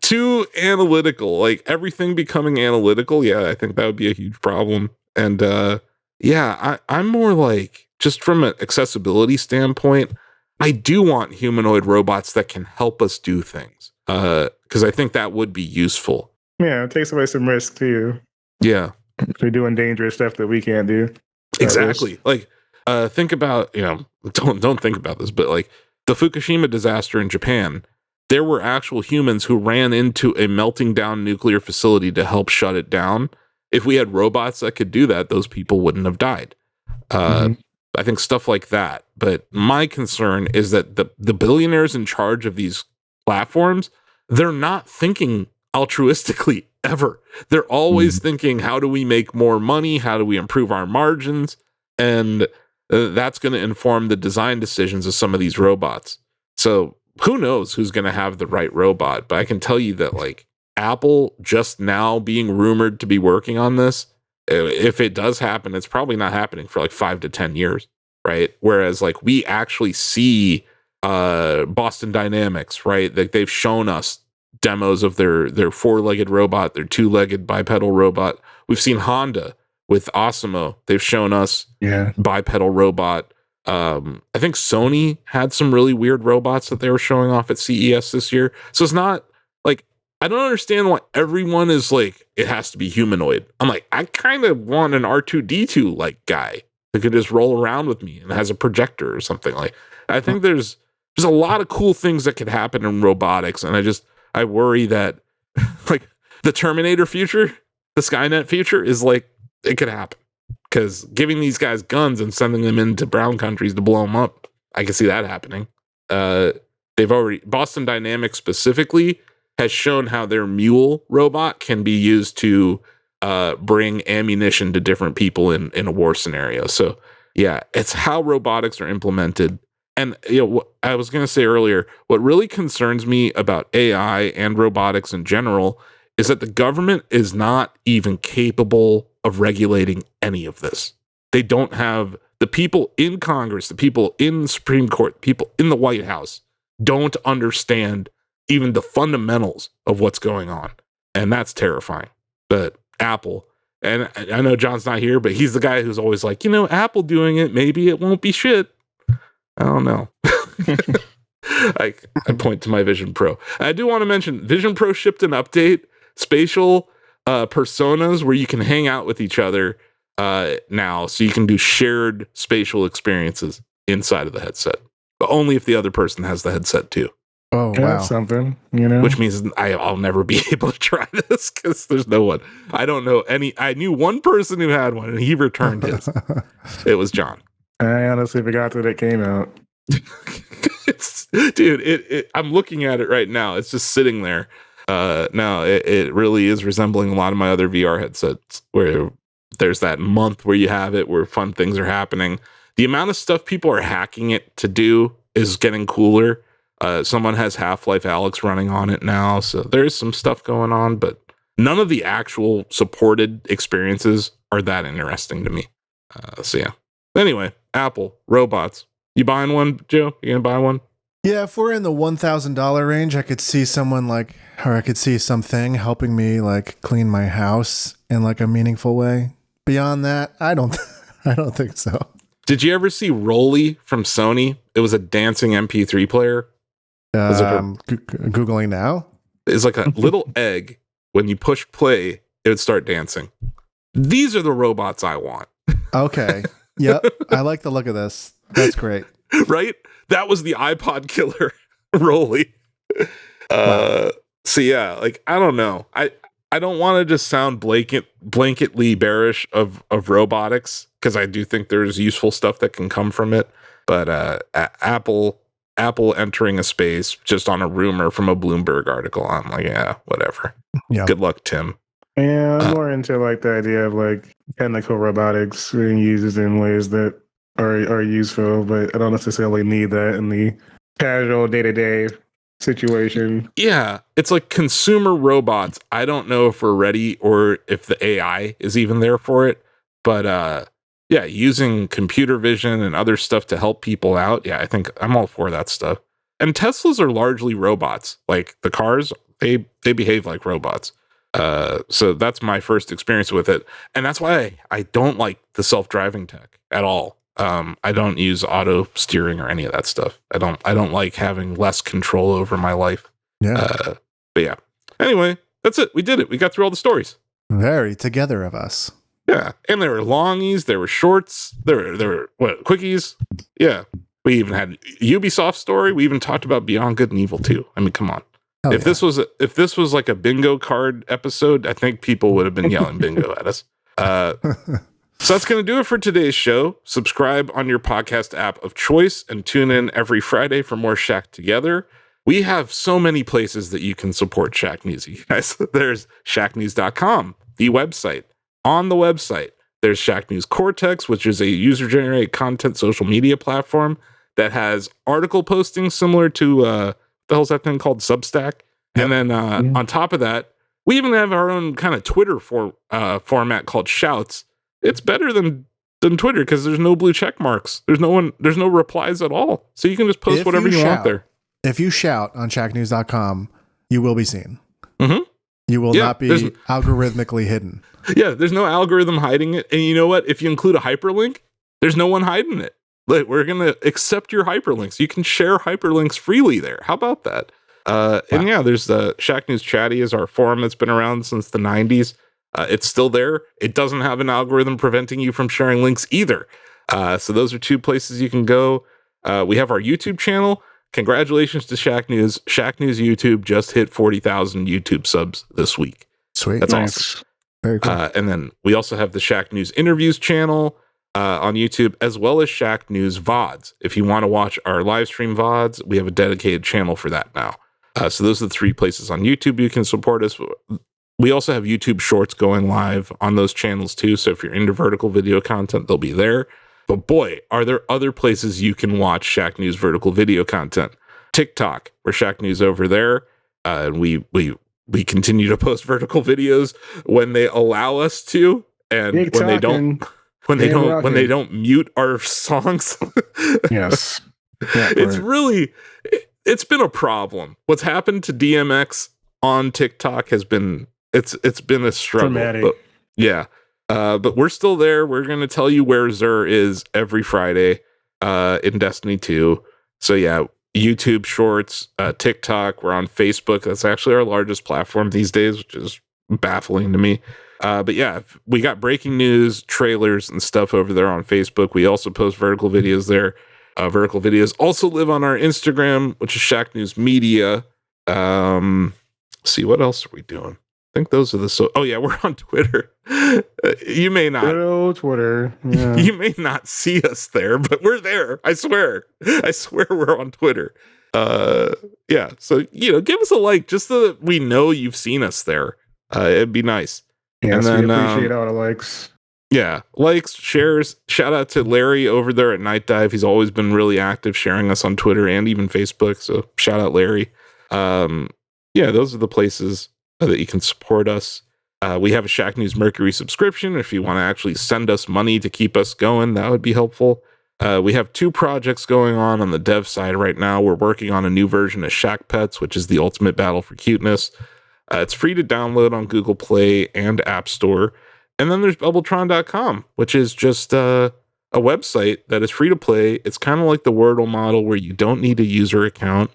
too analytical, like everything becoming analytical. Yeah, I think that would be a huge problem. And I'm more like, just from an accessibility standpoint, I do want humanoid robots that can help us do things, because I think that would be useful. Yeah, it takes away some risk too. Yeah, if we're doing dangerous stuff that we can't do. Exactly. Like, think about, don't think about this, but like the Fukushima disaster in Japan, there were actual humans who ran into a melting down nuclear facility to help shut it down. If we had robots that could do that, those people wouldn't have died. I think stuff like that. But my concern is that the billionaires in charge of these platforms, they're not thinking altruistically ever. They're always thinking, how do we make more money? How do we improve our margins? And that's going to inform the design decisions of some of these robots. So who knows who's going to have the right robot? But I can tell you that, like, Apple just now being rumored to be working on this, if it does happen, it's probably not happening for like 5 to 10 years, right? Whereas like we actually see Boston Dynamics, right? Like they've shown us demos of their 4-legged robot, their 2-legged bipedal robot. We've seen Honda with Osimo. They've shown us bipedal robot. I think Sony had some really weird robots that they were showing off at CES this year. So it's not like, I don't understand why everyone is like, it has to be humanoid. I'm like, I kind of want an R2D2 like guy that could just roll around with me and has a projector or something. Like, I think there's a lot of cool things that could happen in robotics, and I worry that like the Terminator future, the Skynet future is like, it could happen, because giving these guys guns and sending them into brown countries to blow them up, I can see that happening. Boston Dynamics specifically has shown how their mule robot can be used to bring ammunition to different people in a war scenario. So yeah, it's how robotics are implemented. And I was going to say earlier, what really concerns me about AI and robotics in general is that the government is not even capable of regulating any of this. They don't have the people in Congress, the people in the Supreme Court, people in the White House don't understand even the fundamentals of what's going on. And that's terrifying. But Apple, and I know John's not here, but he's the guy who's always like, Apple doing it, maybe it won't be shit. I don't know. I point to my Vision Pro. I do want to mention Vision Pro shipped an update, spatial personas where you can hang out with each other now, so you can do shared spatial experiences inside of the headset, but only if the other person has the headset too. Oh, wow. That's something, Which means I'll never be able to try this because there's no one. I don't know any. I knew one person who had one and he returned his. It was John. I honestly forgot that it came out. Dude, I'm looking at it right now. It's just sitting there. Now it really is resembling a lot of my other VR headsets where there's that month where you have it where fun things are happening. The amount of stuff people are hacking it to do is getting cooler. Someone has Half-Life Alyx running on it now, so there's some stuff going on, but none of the actual supported experiences are that interesting to me. So yeah. Anyway, Apple, robots. You buying one, Joe? You gonna buy one? Yeah, if we're in the $1,000 range, I could see someone or I could see something helping me like clean my house in like a meaningful way. Beyond that, I don't think so. Did you ever see Rolly from Sony? It was a dancing MP3 player. Googling now. It's like a little egg. When you push play, it would start dancing. These are the robots I want. Okay. Yep. I like the look of this. That's great. Right? That was the iPod killer, Rolly. Wow. So yeah, like, I don't know. I don't want to just sound blanketly bearish of robotics, because I do think there's useful stuff that can come from it. But Apple entering a space just on a rumor from a Bloomberg article, I'm like, yeah, whatever. Yeah. Good luck, Tim. Yeah, I'm more into like the idea of like technical robotics being used in ways that are useful, but I don't necessarily need that in the casual day-to-day situation. Yeah, it's like consumer robots. I don't know if we're ready or if the AI is even there for it, but yeah, using computer vision and other stuff to help people out. Yeah, I think I'm all for that stuff. And Teslas are largely robots. Like the cars, they behave like robots. So that's my first experience with it, and that's why I don't like the self-driving tech at all. I don't use auto steering or any of that stuff. I don't like having less control over my life. Yeah. But yeah. Anyway, that's it. We did it. We got through all the stories. Very together of us. Yeah, and there were longies, there were shorts, there were quickies. Yeah, we even had Ubisoft story. We even talked about Beyond Good and Evil 2. I mean, come on. Hell If yeah. this was like a bingo card episode, I think people would have been yelling bingo at us. So that's going to do it for today's show. Subscribe on your podcast app of choice and tune in every Friday for more Shack Together. We have so many places that you can support Shacknews, you guys. There's shacknews.com, the website. On the website, there's Shacknews Cortex, which is a user-generated content social media platform that has article postings similar to the hell's that thing called Substack. And then on top of that, we even have our own kind of Twitter format called Shouts. It's better than Twitter because there's no blue check marks. There's no replies at all. So you can just post whatever you want there. If you shout on shacknews.com, you will be seen. Mm-hmm. You will not be algorithmically hidden. Yeah, there's no algorithm hiding it. And you know what? If you include a hyperlink, there's no one hiding it. Like, we're going to accept your hyperlinks. You can share hyperlinks freely there. How about that? And yeah, there's the Shacknews Chatty is our forum that's been around since the 90s. It's still there. It doesn't have an algorithm preventing you from sharing links either. So those are two places you can go. We have our YouTube channel. Congratulations to Shacknews. Shacknews YouTube just hit 40,000 YouTube subs this week. Sweet. That's awesome. Very cool. And then we also have the Shacknews Interviews channel on YouTube, as well as Shacknews VODs. If you want to watch our live stream VODs, we have a dedicated channel for that now. So those are the three places on YouTube you can support us. We also have YouTube Shorts going live on those channels too. So if you're into vertical video content, they'll be there. But boy, are there other places you can watch Shacknews vertical video content. TikTok, we're Shacknews over there. And we continue to post vertical videos when they allow us to, and when they don't mute our songs. Yes. It's been a problem. What's happened to DMX on TikTok has been it's been a struggle. Dramatic. But, yeah. But we're still there. We're going to tell you where Zur is every Friday in Destiny 2. So yeah, YouTube Shorts, TikTok. We're on Facebook. That's actually our largest platform these days, which is baffling to me. But yeah, we got breaking news, trailers, and stuff over there on Facebook. We also post vertical videos there. Vertical videos also live on our Instagram, which is Shacknews Media. See, what else are we doing? I think those are oh yeah, we're on Twitter. You may not. Good old Twitter. Yeah. You may not see us there, but we're there. I swear we're on Twitter. Yeah. So, give us a like just so that we know you've seen us there. It'd be nice. Yes, and then, we appreciate all the likes. Yeah. Likes, shares. Shout out to Larry over there at Night Dive. He's always been really active sharing us on Twitter and even Facebook. So shout out Larry. Yeah, those are the places that you can support us. We have a Shacknews Mercury subscription. If you want to actually send us money to keep us going, that would be helpful. We have 2 projects going on the dev side right now. We're working on a new version of Shack Pets, which is the ultimate battle for cuteness. It's free to download on Google Play and App Store. And then there's Bubbletron.com, which is just a website that is free to play. It's kind of like the Wordle model where you don't need a user account.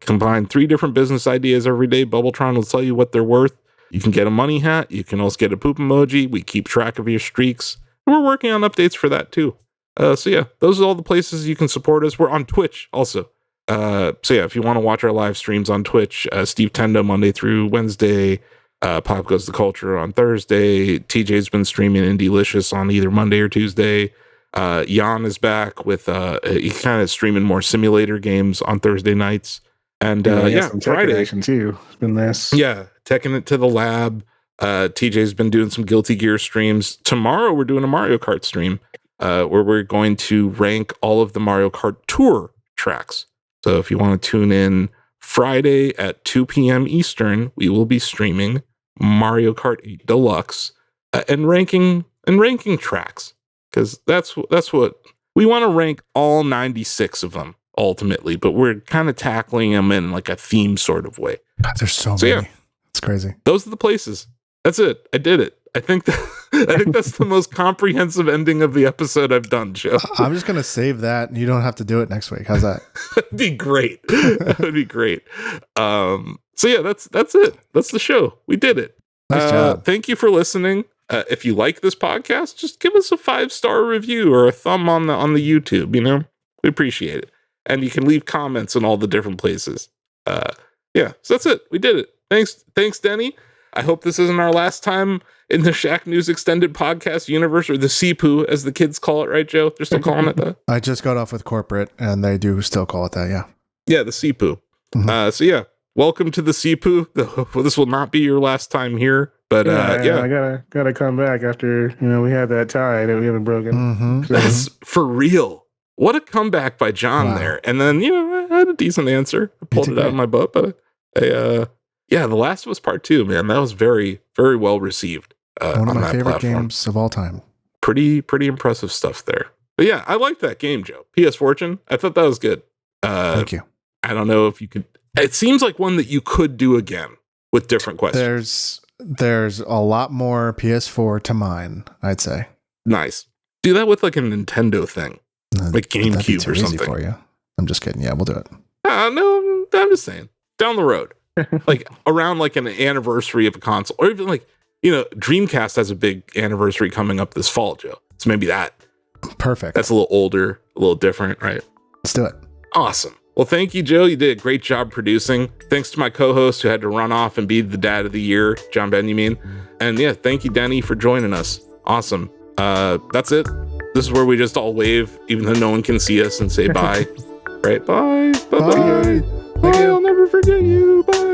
Combine 3 different business ideas every day. Bubbletron will tell you what they're worth. You can get a money hat. You can also get a poop emoji. We keep track of your streaks. And we're working on updates for that too. So yeah, those are all the places you can support us. We're on Twitch also. So yeah, if you want to watch our live streams on Twitch, Steve Tendo Monday through Wednesday, Pop Goes the Culture on Thursday. TJ's been streaming Indie-licious on either Monday or Tuesday. Jan is back with he's kind of streaming more simulator games on Thursday nights. And some tech Friday action too. It's been nice. Yeah, taking it to the lab. TJ's been doing some Guilty Gear streams. Tomorrow we're doing a Mario Kart stream where we're going to rank all of the Mario Kart Tour tracks. So if you want to tune in Friday at 2 p.m. Eastern, we will be streaming Mario Kart 8 Deluxe and ranking tracks, because that's what we want to rank, all 96 of them ultimately, but we're kind of tackling them in like a theme sort of way. God, there's so many. Yeah, it's crazy. Those are the places. That's it. I did it. I think that's the most comprehensive ending of the episode I've done, Joe. I'm just gonna save that, and you don't have to do it next week. How's that? That'd be great. That would be great. So yeah, that's it. That's the show. We did it. Nice job. Thank you for listening. If you like this podcast, just give us a 5-star review or a thumb on the YouTube. You know, we appreciate it. And you can leave comments in all the different places. Yeah, so that's it. We did it. Thanks, Denny. I hope this isn't our last time in the Shacknews extended podcast universe, or the CPOO, as the kids call it, right, Joe? They're still calling it that? I just got off with corporate, and they do still call it that, yeah. Yeah, the CPOO. Mm-hmm. So yeah, welcome to the CPOO. This will not be your last time here, but yeah. I gotta come back after, we had that tie that we haven't broken. Mm-hmm. So, That's for real. What a comeback by John there. And then, I had a decent answer. I pulled it out of my butt, but yeah, The Last of Us Part 2, man, that was very, very well received. One of my favorite platform. games of all time. Pretty impressive stuff there. But yeah, I like that game, Joe. PSFortune. I thought that was good. Thank you. I don't know if you could. It seems like one that you could do again with different questions. There's a lot more PS4 to mine, I'd say. Nice. Do that with like a Nintendo thing, like GameCube or something. For you. I'm just kidding. Yeah, we'll do it. No, I'm just saying. Down the road. Like around like an anniversary of a console, or even like, Dreamcast has a big anniversary coming up this fall, Joe. So maybe that. Perfect. That's a little older, a little different, right? Let's do it. Awesome. Well, thank you, Joe. You did a great job producing. Thanks to my co-host who had to run off and be the dad of the year, John Benyamine. And yeah, thank you, Denny, for joining us. Awesome. That's it. This is where we just all wave, even though no one can see us, and say bye. Right? Bye. Bye. Bye. Bye. I'll never forget you. Bye.